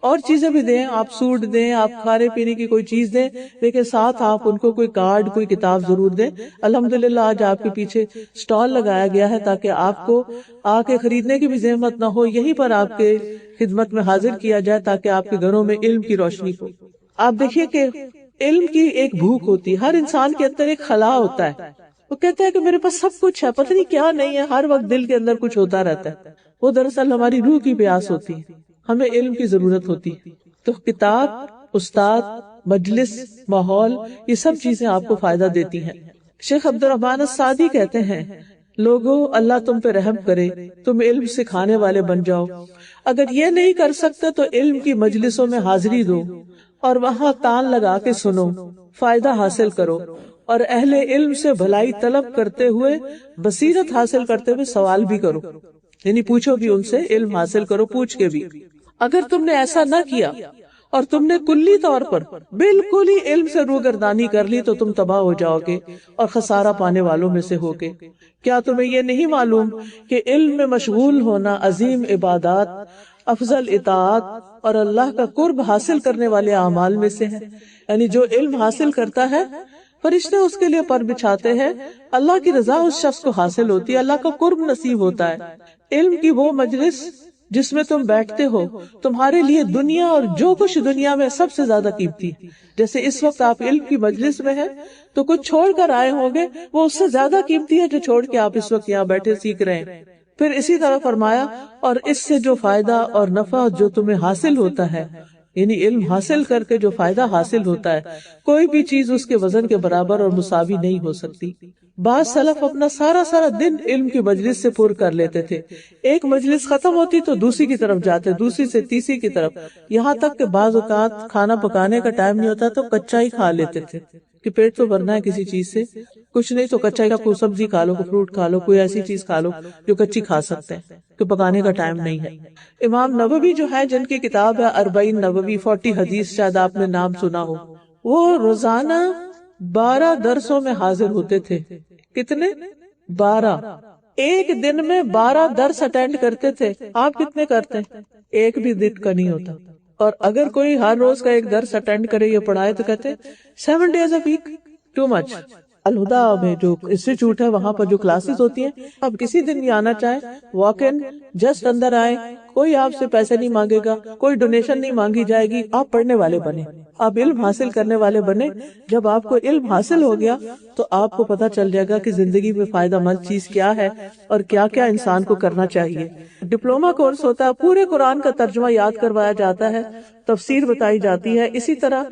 اور چیزیں بھی دیں، آپ سوٹ دیں، آپ کھانے پینے کی کوئی چیز دیں، لیکن ساتھ آپ ان کو کوئی کارڈ، کوئی کتاب ضرور دیں۔ الحمدللہ آج آپ کے پیچھے سٹال لگایا گیا ہے تاکہ آپ کو آ کے خریدنے کی بھی زحمت نہ ہو، یہیں پر آپ کے خدمت میں حاضر کیا جائے تاکہ آپ کے گھروں میں علم کی روشنی ہو۔ آپ دیکھیے کہ علم کی ایک بھوک ہوتی ہے، ہر انسان کے اندر ایک خلا ہوتا ہے، وہ کہتا ہے کہ میرے پاس سب کچھ ہے، پتہ نہیں کیا نہیں ہے، ہر وقت دل کے اندر کچھ ہوتا رہتا ہے۔ وہ دراصل ہماری روح کی پیاس ہوتی ہے، ہمیں علم کی ضرورت ہوتی ہے۔ تو کتاب، استاد، مجلس، ماحول، یہ سب چیزیں آپ کو فائدہ دیتی ہیں۔ شیخ عبد الرحمن السعدی کہتے ہیں، لوگو اللہ تم پہ رحم کرے، تم علم سکھانے والے بن جاؤ۔ اگر یہ نہیں کر سکتے تو علم کی مجلسوں میں حاضری دو اور وہاں تان لگا کے سنو، فائدہ حاصل کرو، اور اہل علم سے بھلائی طلب کرتے ہوئے، بصیرت حاصل کرتے ہوئے سوال بھی کرو، یعنی پوچھو بھی ان سے، علم حاصل کرو پوچھ کے بھی۔ اگر تم نے ایسا نہ کیا اور تم نے کلی طور پر بالکل ہی علم سے روگردانی کر لی تو تم تباہ ہو جاؤ گے اور خسارہ پانے والوں میں سے ہوگے۔ کیا تمہیں یہ نہیں معلوم کہ علم میں مشغول ہونا عظیم عبادات، افضل اطاعت اور اللہ کا قرب حاصل کرنے والے اعمال میں سے ہے؟ یعنی جو علم حاصل کرتا ہے، فرشتے اس کے لیے پر بچھاتے ہیں، اللہ کی رضا اس شخص کو حاصل ہوتی ہے، اللہ کا قرب نصیب ہوتا ہے۔ علم کی وہ مجلس جس میں تم بیٹھتے ہو تمہارے لیے دنیا اور جو کچھ دنیا میں سب سے زیادہ قیمتی ہے۔ جیسے اس وقت آپ علم کی مجلس میں ہیں تو کچھ چھوڑ کر آئے ہوں گے، وہ اس سے زیادہ قیمتی ہے جو چھوڑ کے آپ اس وقت یہاں بیٹھے سیکھ رہے ہیں۔ پھر اسی طرح فرمایا، اور اس سے جو فائدہ اور نفع جو تمہیں حاصل ہوتا ہے یعنی علم حاصل کر کے جو فائدہ حاصل ہوتا ہے کوئی بھی چیز اس کے وزن کے برابر اور مساوی نہیں ہو سکتی. بعض سلف اپنا سارا دن علم کی مجلس سے پر کر لیتے تھے. ایک مجلس ختم ہوتی تو دوسری کی طرف جاتے, دوسری سے تیسری کی طرف, یہاں تک کہ بعض اوقات کھانا پکانے کا ٹائم نہیں ہوتا تو کچا ہی کھا لیتے تھے کہ پیٹ تو بھرنا ہے کسی چیز سے, کچھ نہیں تو کچا ہی, کوئی سبزی کھا لو, کوئی فروٹ کھا لو, کوئی ایسی چیز کھا لو جو کچی کھا سکتے ہیں کہ پکانے کا ٹائم نہیں ہے. امام نووی جو ہے, جن کی کتاب ہے 40 نووی 40 حدیث, شاید آپ نے نام سنا ہو, وہ روزانہ 12 درسوں میں حاضر ہوتے تھے. کتنے؟ 12. ایک دن میں 12 درس اٹینڈ کرتے تھے. آپ کتنے کرتے ہیں؟ ایک بھی دن کا نہیں ہوتا. اور اگر کوئی ہر روز کا ایک درس اٹینڈ کرے یا پڑھائے تو کہتے 7 days a week, too much. Al Huda میں جو انسٹیٹیوٹ ہے وہاں پر جو کلاسز ہوتی ہیں, آپ کسی دن بھی آنا چاہیں, واک ان, جسٹ اندر آئے, کوئی آپ سے پیسے نہیں مانگے گا, کوئی ڈونیشن نہیں مانگی جائے گی. آپ پڑھنے والے بنے, آپ علم حاصل کرنے والے بنے. جب آپ کو علم حاصل ہو گیا تو آپ کو پتا چل جائے گا کہ زندگی میں فائدہ مند چیز کیا ہے اور کیا کیا انسان کو کرنا چاہیے. ڈپلوما کورس ہوتا ہے, پورے قرآن کا ترجمہ یاد کروایا جاتا ہے, تفسیر بتائی جاتی ہے. اسی طرح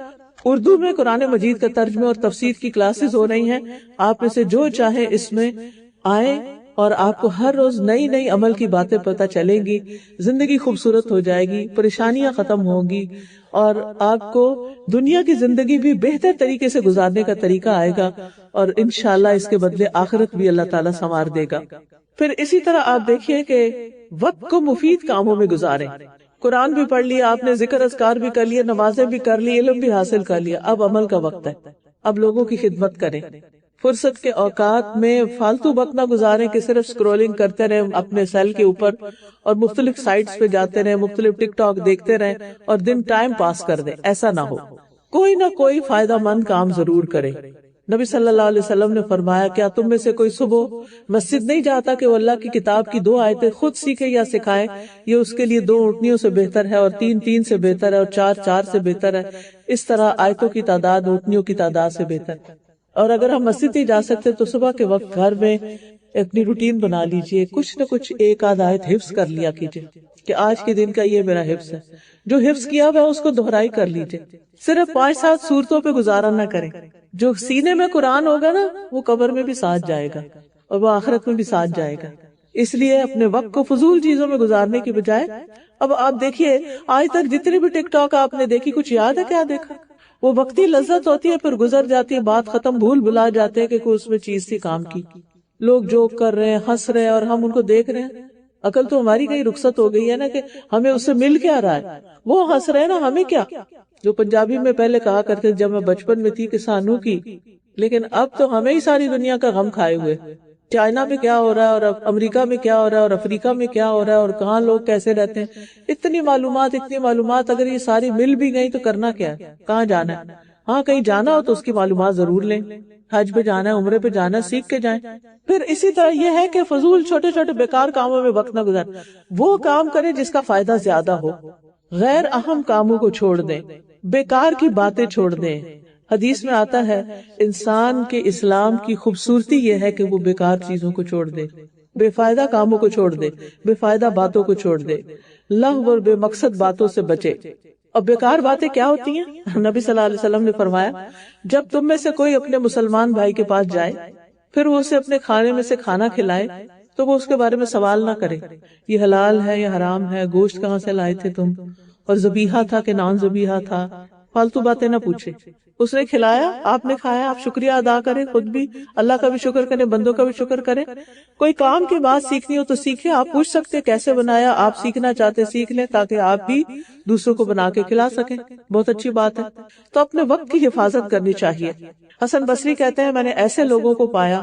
اردو میں قرآن مجید کا ترجمے اور تفسیر کی کلاسز ہو رہی ہیں. آپ میں سے جو چاہے اس میں آئیں اور آپ کو ہر روز نئی نئی عمل کی باتیں پتہ چلیں گی. زندگی خوبصورت ہو جائے گی, پریشانیاں ختم ہوں گی, اور آپ کو دنیا کی زندگی بھی بہتر طریقے سے گزارنے کا طریقہ آئے گا, اور انشاءاللہ اس کے بدلے آخرت بھی اللہ تعالیٰ سنوار دے گا. پھر اسی طرح آپ دیکھیے کہ وقت کو مفید کاموں میں گزاریں. قرآن بھی پڑھ لیا آپ نے, ذکر اذکار بھی کر لیا, نمازیں بھی کر لی, علم بھی حاصل کر لیا. اب عمل کا وقت ہے, اب لوگوں کی خدمت کریں. فرصت کے اوقات میں فالتو وقت نہ گزاریں کہ صرف سکرولنگ کرتے رہیں اپنے سیل کے اوپر اور مختلف سائٹس پہ جاتے رہیں, مختلف ٹک ٹاک دیکھتے رہیں اور دن ٹائم پاس کر دیں. ایسا نہ ہو, کوئی نہ کوئی فائدہ مند کام ضرور کرے. نبی صلی اللہ علیہ وسلم نے فرمایا, کیا تم میں سے کوئی صبح مسجد نہیں جاتا کہ وہ اللہ کی کتاب کی 2 آیتیں خود سیکھے یا سکھائے؟ یہ اس کے لیے 2 اونٹنیوں سے بہتر ہے, اور 3 سے بہتر ہے, اور 4 سے بہتر ہے. اس طرح آیتوں کی تعداد اونٹنیوں کی تعداد سے بہتر ہے. اور اگر ہم مسجد نہیں جا سکتے تو صبح کے وقت گھر میں اپنی روٹین بنا لیجئے, کچھ نہ کچھ ایک آدھ آیت حفظ کر لیا کیجئے کہ آج کے دن کا یہ میرا حفظ ہے. جو حفظ کیا ہوا اس کو دہرائی کر لیجئے. صرف 5-7 سورتوں پہ گزارا نہ کریں. جو سینے میں قرآن ہوگا نا وہ قبر میں بھی ساتھ جائے گا اور وہ آخرت میں بھی ساتھ جائے گا. اس لیے اپنے وقت کو فضول چیزوں میں گزارنے کی بجائے, اب آپ دیکھیے آج تک جتنی بھی ٹک ٹاک آپ نے دیکھی, کچھ یاد ہے کیا دیکھا؟ وہ وقتی لذت ہوتی ہے, پھر گزر جاتی ہے, بات ختم, بھلا جاتے ہیں کہ کوئی اس میں چیز تھی کام کی. لوگ جوک کر رہے ہیں, ہنس رہے ہیں, اور ہم ان کو دیکھ رہے ہیں. عقل تو ہماری کہیں رخصت ہو گئی ہے نا کہ ہمیں اس سے مل کیا رہا ہے. وہ ہنس رہے ہیں نا, ہمیں کیا. جو پنجابی میں پہلے کہا کرتے جب میں بچپن میں تھی کہ سانو کی, لیکن اب تو ہمیں ہی ساری دنیا کا غم کھائے ہوئے. چائنا میں کیا ہو رہا ہے, اور امریکہ میں کیا ہو رہا ہے, اور افریقہ میں کیا ہو رہا ہے, اور کہاں لوگ کیسے رہتے ہیں. اتنی معلومات, اگر یہ ساری مل بھی گئی تو کرنا کیا ہے, کہاں جانا ہے. ہاں کہیں جانا ہو تو اس کی معلومات ضرور لیں, حج پہ جانا ہے, عمرے پہ جانا ہے, سیکھ کے جائیں. پھر اسی طرح یہ ہے کہ فضول چھوٹے چھوٹے بیکار کاموں میں وقت نہ گزاریں. وہ کام کریں جس کا فائدہ زیادہ ہو. غیر اہم کاموں کو چھوڑ دیں, بیکار کی باتیں چھوڑ دیں. حدیث میں آتا ہے انسان کے اسلام کی خوبصورتی یہ ہے کہ وہ بیکار چیزوں کو چھوڑ دے, بے فائدہ کاموں کو چھوڑ دے, بے فائدہ باتوں کو چھوڑ دے, لغو اور بے مقصد باتوں سے بچے. اور بیکار باتیں کیا ہوتی ہیں؟ نبی صلی اللہ علیہ وسلم نے فرمایا, جب تم میں سے کوئی اپنے مسلمان بھائی کے پاس جائے, پھر وہ اسے اپنے کھانے میں سے کھانا کھلائے, تو وہ اس کے بارے میں سوال نہ کرے, یہ حلال ہے یا حرام ہے, گوشت کہاں سے لائے تھے تم, اور ذبیحہ تھا کہ نان ذبیحہ تھا. فالتو باتیں نہ پوچھے. اس نے کھلایا, آپ نے کھایا, آپ شکریہ ادا کریں, خود بھی اللہ کا بھی شکر کریں, بندوں کا بھی شکر کریں. کوئی کام کی بات سیکھنی ہو تو سیکھیں, آپ پوچھ سکتے کیسے بنایا, آپ سیکھنا چاہتے سیکھ لیں تاکہ آپ بھی دوسروں کو بنا کے کھلا سکیں. بہت اچھی بات ہے. تو اپنے وقت کی حفاظت کرنی چاہیے. حسن بصری کہتے ہیں, میں نے ایسے لوگوں کو پایا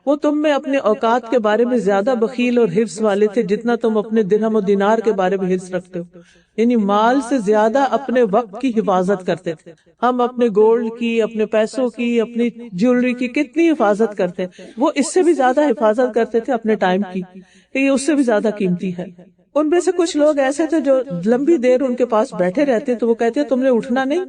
وہ تم میں اپنے اوقات کے بارے میں زیادہ بخیل اور حرص والے تھے جتنا تم اپنے درہم و دینار کے بارے میں حرص رکھتے ہو. یعنی مال سے زیادہ اپنے وقت کی حفاظت کرتے تھے. ہم اپنے گولڈ کی, اپنے پیسوں کی, اپنی جیولری کی کتنی حفاظت کرتے ہیں, وہ اس سے بھی زیادہ حفاظت کرتے تھے اپنے ٹائم کی, کہ یہ اس سے بھی زیادہ قیمتی ہے. ان میں سے کچھ لوگ ایسے تھے جو لمبی دیر ان کے پاس بیٹھے رہتے تو وہ کہتے تم نے اٹھنا نہیں,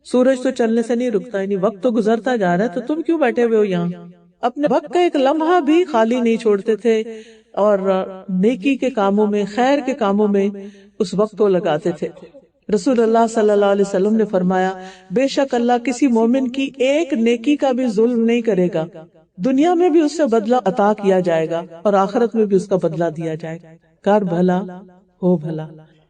سورج تو چلنے سے نہیں رکتا, یعنی وقت تو گزرتا جا رہا ہے تو تم کیوں بیٹھے ہوئے ہو یہاں. اپنے وقت کا ایک لمحہ بھی خالی نہیں چھوڑتے تھے, اور نیکی کے کاموں میں, خیر کے کاموں میں اس وقت کو لگاتے تھے. رسول اللہ صلی اللہ علیہ وسلم نے فرمایا بے شک اللہ کسی مومن کی ایک نیکی کا بھی ظلم نہیں کرے گا، دنیا میں بھی اس سے بدلہ عطا کیا جائے گا اور آخرت میں بھی اس کا بدلہ دیا جائے گا۔ کر بھلا ہو بھلا،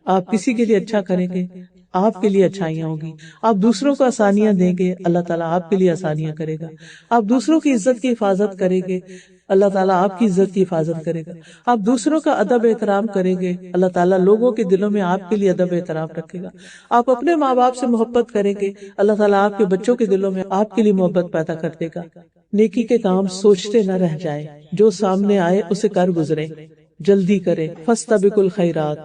آپ کسی کے لیے اچھا کریں گے آپ کے لیے اچھائیاں ہوگی، آپ دوسروں کو آسانیاں دیں گے اللہ تعالیٰ آپ کے لیے آسانیاں کرے گا، آپ دوسروں کی عزت کی حفاظت کریں گے اللہ تعالیٰ آپ کی عزت کی حفاظت کرے گا، آپ دوسروں کا ادب احترام کریں گے اللہ تعالیٰ لوگوں کے دلوں میں آپ کے لیے ادب احترام رکھے گا، آپ اپنے ماں باپ سے محبت کریں گے اللہ تعالیٰ آپ کے بچوں کے دلوں میں آپ کے لیے محبت پیدا کر دے گا۔ نیکی کے کام سوچتے نہ رہ جائیں، جو سامنے آئے اسے کر گزرے، جلدی کریں، فاستبقوا الخیرات،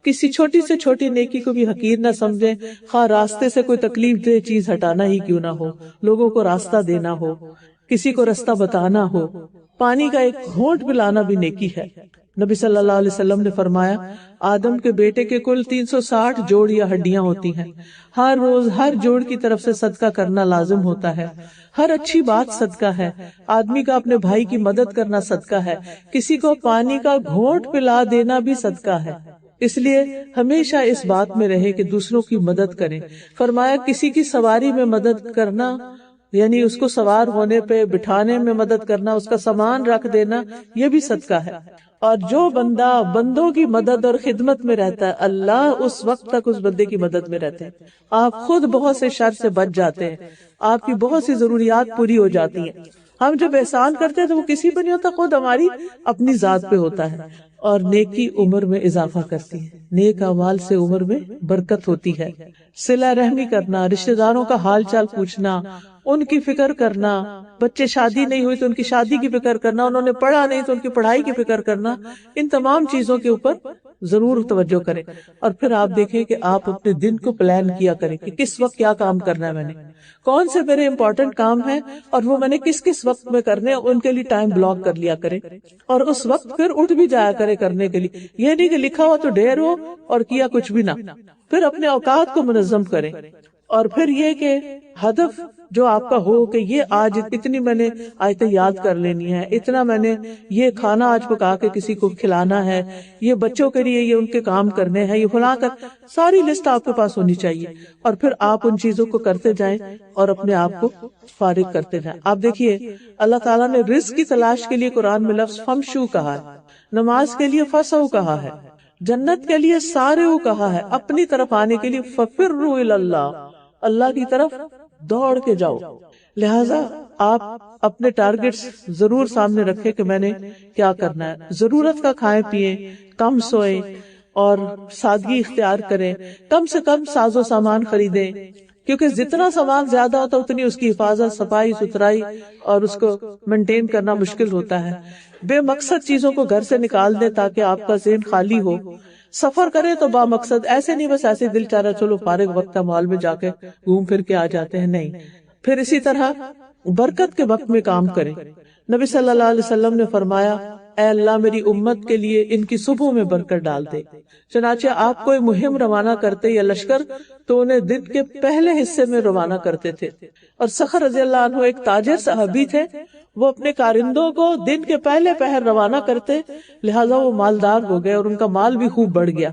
کسی چھوٹی سے چھوٹی نیکی کو بھی حقیر نہ سمجھیں، خواہ راستے سے کوئی تکلیف دہ چیز ہٹانا ہی کیوں نہ ہو، لوگوں کو راستہ دینا ہو، کسی کو راستہ بتانا ہو، پانی کا ایک گھونٹ پلانا بھی نیکی ہے۔ نبی صلی اللہ علیہ وسلم نے فرمایا آدم کے بیٹے کے کل 360 جوڑ یا ہڈیاں ہوتی ہیں، ہر روز ہر جوڑ کی طرف سے صدقہ کرنا لازم ہوتا ہے، ہر اچھی بات صدقہ ہے، آدمی کا اپنے بھائی کی مدد کرنا صدقہ ہے، کسی کو پانی کا گھونٹ پلا دینا بھی صدقہ ہے، اس لیے ہمیشہ اس بات میں رہے کہ دوسروں کی مدد کریں۔ فرمایا کسی کی سواری میں مدد کرنا یعنی اس کو سوار ہونے پہ بٹھانے میں مدد کرنا، اس کا سامان رکھ دینا، یہ بھی صدقہ ہے۔ اور جو بندہ بندوں کی مدد اور خدمت میں رہتا ہے اللہ اس وقت تک اس بندے کی مدد میں رہتے ہیں، آپ خود بہت سے شر سے بچ جاتے ہیں، آپ کی بہت سی ضروریات پوری ہو جاتی ہیں۔ ہم جب احسان کرتے ہیں تو وہ کسی پہ نہیں ہوتا، خود ہماری اپنی ذات پہ ہوتا ہے۔ اور نیکی عمر میں اضافہ کرتی ہے، نیک اعمال سے عمر میں برکت ہوتی ہے۔ صلہ رحمی کرنا، رشتہ داروں کا حال چال پوچھنا، ان کی فکر کرنا، بچے شادی نہیں ہوئی تو ان کی شادی کی فکر کرنا، انہوں نے پڑھا نہیں تو ان کی پڑھائی کی فکر کرنا، ان تمام چیزوں کے اوپر ضرور توجہ کریں۔ اور پھر آپ دیکھیں کہ آپ اپنے دن کو پلان کیا کریں کہ کس وقت کیا کام کرنا ہے، میں نے کون سے میرے امپورٹنٹ کام ہیں اور وہ میں نے کس کس وقت میں کرنے، ان کے لیے ٹائم بلاک کر لیا کریں، اور اس وقت پھر اٹھ بھی جایا کرے کرنے کے لیے، یہ نہیں کہ لکھا ہوا تو ڈھیر ہو اور کیا کچھ بھی نہ۔ پھر اپنے اوقات کو منظم کریں، اور پھر یہ کہ ہدف جو آپ کا ہو کہ یہ آج اتنی میں نے آیتیں یاد کر لینی ہے، اتنا میں نے یہ کھانا آج پکا کے کسی کو کھلانا ہے، یہ بچوں کے لیے یہ ان کے کام کرنے ہیں، یہ فلاں کر، ساری لسٹ آپ کے پاس ہونی چاہیے، اور پھر آپ ان چیزوں کو کرتے جائیں اور اپنے آپ کو فارغ کرتے جائیں۔ آپ دیکھیے اللہ تعالیٰ نے رزق کی تلاش کے لیے قرآن میں لفظ فمشو کہا ہے، نماز کے لیے فسعوا کہا ہے، جنت کے لیے سارعوا کہا ہے، اپنی طرف آنے کے لیے ففروا الی اللہ، اللہ کی طرف دوڑ کے جاؤ۔ لہٰذا آپ اپنے ٹارگٹس ضرور سامنے رکھیں کہ میں نے کیا کرنا ہے، ضرورت کا کھائیں پیئیں، کم سوئیں اور سادگی اختیار کریں، کم سے کم ساز و سامان خریدیں، کیونکہ جتنا سامان زیادہ ہوتا اتنی اس کی حفاظت، صفائی ستھرائی اور اس کو مینٹین کرنا مشکل ہوتا ہے۔ بے مقصد چیزوں کو گھر سے نکال دیں تاکہ آپ کا ذہن خالی ہو۔ سفر کرے تو با مقصد، ایسے نہیں بس ایسے دل چاہ رہا چلو فارغ وقت ہے مال میں جا کے گھوم پھر کے آ جاتے ہیں، نہیں۔ پھر اسی طرح برکت کے وقت میں کام کریں۔ نبی صلی اللہ علیہ وسلم نے فرمایا اے اللہ میری امت کے لیے ان کی صبح میں برکت ڈال دے۔ چنانچہ آپ کوئی مہم روانہ کرتے یا لشکر تو انہیں دن کے پہلے حصے میں روانہ کرتے تھے۔ اور سخر رضی اللہ عنہ ایک تاجر صحابی تھے، وہ اپنے کارندوں کو دن کے پہلے پہر روانہ کرتے، لہٰذا وہ مالدار ہو گئے اور ان کا مال بھی خوب بڑھ گیا۔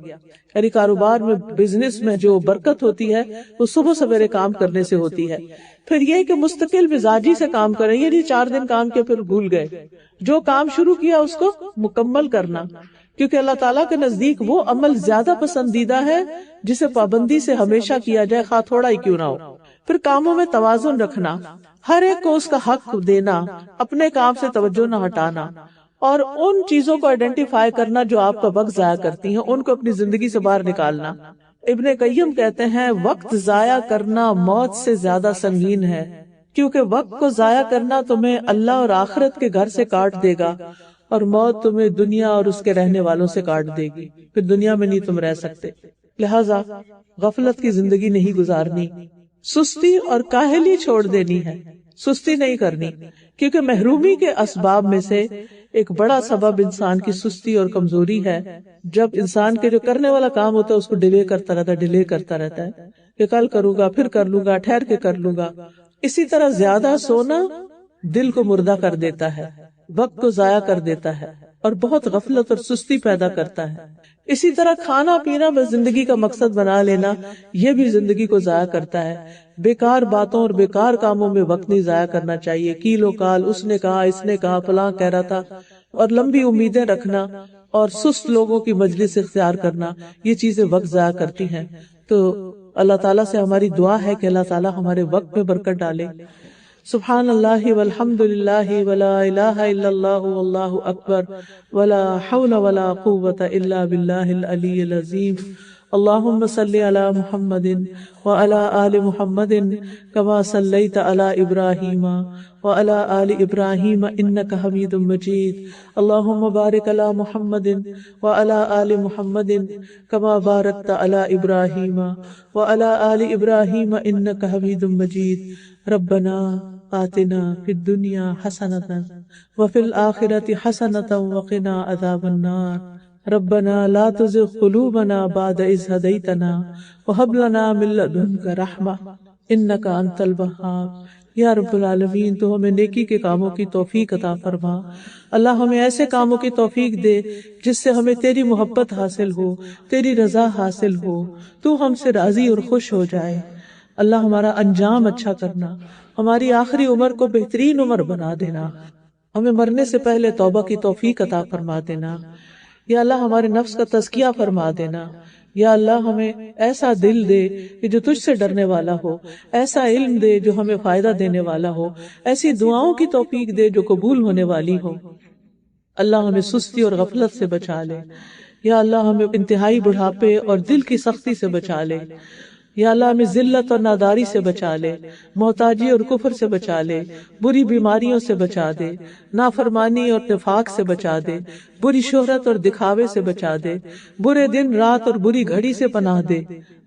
یعنی کاروبار میں، بزنس میں جو برکت ہوتی ہے وہ صبح سویرے کام کرنے سے ہوتی ہے۔ پھر یہ کہ مستقل مزاجی سے کام کریں، یہ نہیں 4 دن کام کے پھر بھول گئے، جو کام شروع کیا اس کو مکمل کرنا، کیونکہ اللہ تعالیٰ کے نزدیک وہ عمل زیادہ پسندیدہ ہے جسے پابندی سے ہمیشہ کیا جائے، خواہ تھوڑا ہی کیوں نہ ہو۔ پھر کاموں میں توازن رکھنا، ہر ایک کو اس کا حق دینا، اپنے کام سے توجہ نہ ہٹانا، اور ان چیزوں کو آئیڈینٹیفائی کرنا جو آپ کا وقت ضائع کرتی ہیں، ان کو اپنی زندگی سے باہر نکالنا۔ ابن قیم کہتے ہیں وقت ضائع کرنا موت سے زیادہ سنگین ہے، کیونکہ وقت کو ضائع کرنا تمہیں اللہ اور آخرت کے گھر سے کاٹ دے گا، اور موت تمہیں دنیا اور اس کے رہنے والوں سے کاٹ دے گی، پھر دنیا میں نہیں تم رہ سکتے۔ لہٰذا غفلت کی زندگی نہیں گزارنی، سستی اور کاہلی چھوڑ دینی ہے، سستی نہیں کرنی، کیونکہ محرومی کے اسباب میں سے ایک بڑا سبب انسان کی سستی اور کمزوری ہے۔ جب انسان کے جو کرنے والا کام ہوتا ہے اس کو ڈیلے کرتا رہتا ہے کہ کل کروں گا، پھر کر لوں گا، ٹھہر کے کر لوں گا۔ اسی طرح زیادہ سونا دل کو مردہ کر دیتا ہے، وقت کو ضائع کر دیتا ہے اور بہت غفلت اور سستی پیدا کرتا ہے۔ اسی طرح کھانا پینا بس زندگی کا مقصد بنا لینا، یہ بھی زندگی کو ضائع کرتا ہے۔ بیکار باتوں اور بیکار کاموں میں وقت نہیں ضائع کرنا چاہیے، کیل و کال، اس نے کہا، اس نے کہا، فلاں کہہ رہا تھا، اور لمبی امیدیں رکھنا اور سست لوگوں کی مجلس اختیار کرنا، یہ چیزیں وقت ضائع کرتی ہیں۔ تو اللہ تعالیٰ سے ہماری دعا ہے کہ اللہ تعالیٰ ہمارے وقت میں برکت ڈالے۔ سبحان اللہ والحمد للہ ولا الہ الا اللہ واللہ اکبر ولا حول ولا قوة الا باللہ العلی العظیم۔ اللہم صلی علی محمد وعلی آل محمد کما صلیت علی ابراہیم وعلی آل ابراہیم انک حمید مجید۔ اللہم بارک علی محمد وعلی آل محمد کما بارکت علی ابراہیم وعلی آل ابراہیم انک حمید مجید۔ ربنا آتنا فی الدنیا حسنۃ وفی الآخرۃ حسنۃ وقنا عذاب النار۔ ربنا لا تزغ قلوبنا بعد إذ هديتنا وهب لنا من لدنك رحمة إنك أنت الوهاب۔ یا رب العالمین، تو ہمیں نیکی کے کاموں کی توفیق عطا فرما۔ اللہ ہمیں ایسے کاموں کی توفیق دے جس سے ہمیں تیری محبت حاصل ہو، تیری رضا حاصل ہو، تو ہم سے راضی اور خوش ہو جائے۔ اللہ ہمارا انجام اچھا کرنا، ہماری آخری عمر کو بہترین عمر بنا دینا، ہمیں مرنے سے پہلے توبہ کی توفیق عطا فرما دینا۔ یا اللہ ہمارے نفس کا تزکیہ فرما دینا۔ یا اللہ ہمیں ایسا دل دے کہ جو تجھ سے ڈرنے والا ہو، ایسا علم دے جو ہمیں فائدہ دینے والا ہو، ایسی دعاؤں کی توفیق دے جو قبول ہونے والی ہو۔ اللہ ہمیں سستی اور غفلت سے بچا لے۔ یا اللہ ہمیں انتہائی بڑھاپے اور دل کی سختی سے بچا لے۔ یا اللہ ہمیں ذلت اور ناداری سے بچا لے، محتاجی اور کفر سے بچا لے، بری بیماریوں سے بچا دے، نافرمانی اور نفاق سے بچا دے، بری شہرت اور دکھاوے سے بچا دے، برے دن رات اور بری گھڑی سے پناہ دے۔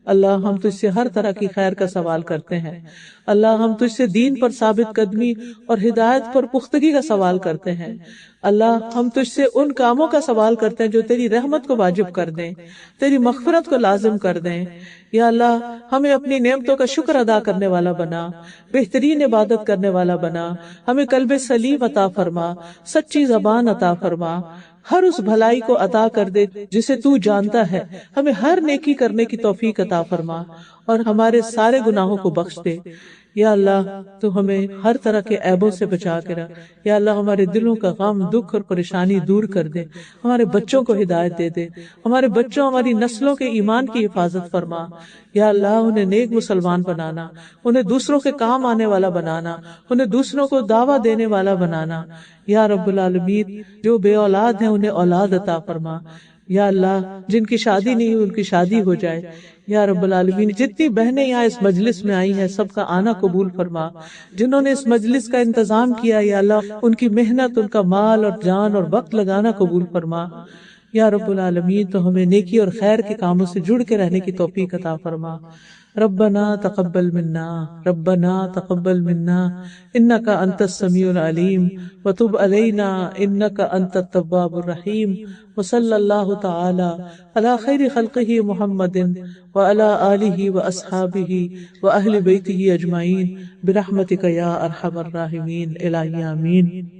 اللہ ہم تجھ سے ہر طرح کی خیر کا سوال کرتے ہیں۔ اللہ ہم تجھ سے دین پر ثابت قدمی اور ہدایت پر پختگی کا سوال کرتے ہیں۔ اللہ ہم تجھ سے ان کاموں کا سوال کرتے ہیں جو تیری رحمت کو واجب کر دیں، تیری مغفرت کو لازم کر دیں۔ یا اللہ ہمیں اپنی نعمتوں کا شکر ادا کرنے والا بنا، بہترین عبادت کرنے والا بنا، ہمیں قلب سلیم عطا فرما، سچی زبان عطا فرما، ہر اس بھلائی کو عطا کر دے جسے تو جانتا ہے، ہمیں ہر نیکی کرنے کی توفیق عطا فرما اور ہمارے سارے گناہوں کو بخش دے۔ یا اللہ تو ہمیں ہر طرح کے عیبوں سے بچا کے رکھ۔ یا اللہ ہمارے دلوں کا غم، دکھ اور پریشانی دور کر دے، ہمارے بچوں کو ہدایت دے دے، ہمارے بچوں، ہماری نسلوں کے ایمان کی حفاظت فرما۔ یا اللہ انہیں نیک مسلمان بنانا، انہیں دوسروں کے کام آنے والا بنانا، انہیں دوسروں کو دعویٰ دینے والا بنانا۔ یا رب العالمین جو بے اولاد ہیں انہیں اولاد عطا فرما۔ یا اللہ جن کی شادی نہیں ہوئی ان کی شادی ہو جائے۔ یا رب العالمین جتنی بہنیں یہاں اس مجلس میں آئی ہیں سب کا آنا قبول فرما۔ جنہوں نے اس مجلس کا انتظام کیا یا اللہ ان کی محنت، ان کا مال اور جان اور وقت لگانا قبول فرما۔ یا رب العالمین تو ہمیں نیکی اور خیر کے کاموں سے جڑ کے رہنے کی توفیق عطا فرما۔ ربنا تقبل منا، ربنا تقبل منا انك انت السميع العليم وتب علينا انك انت التواب الرحيم وصلى الله تعالى على خير خلقه محمد وعلى آله واصحابه واهل بيته اجمعين برحمتك يا ارحم الراحمين الہی آمین۔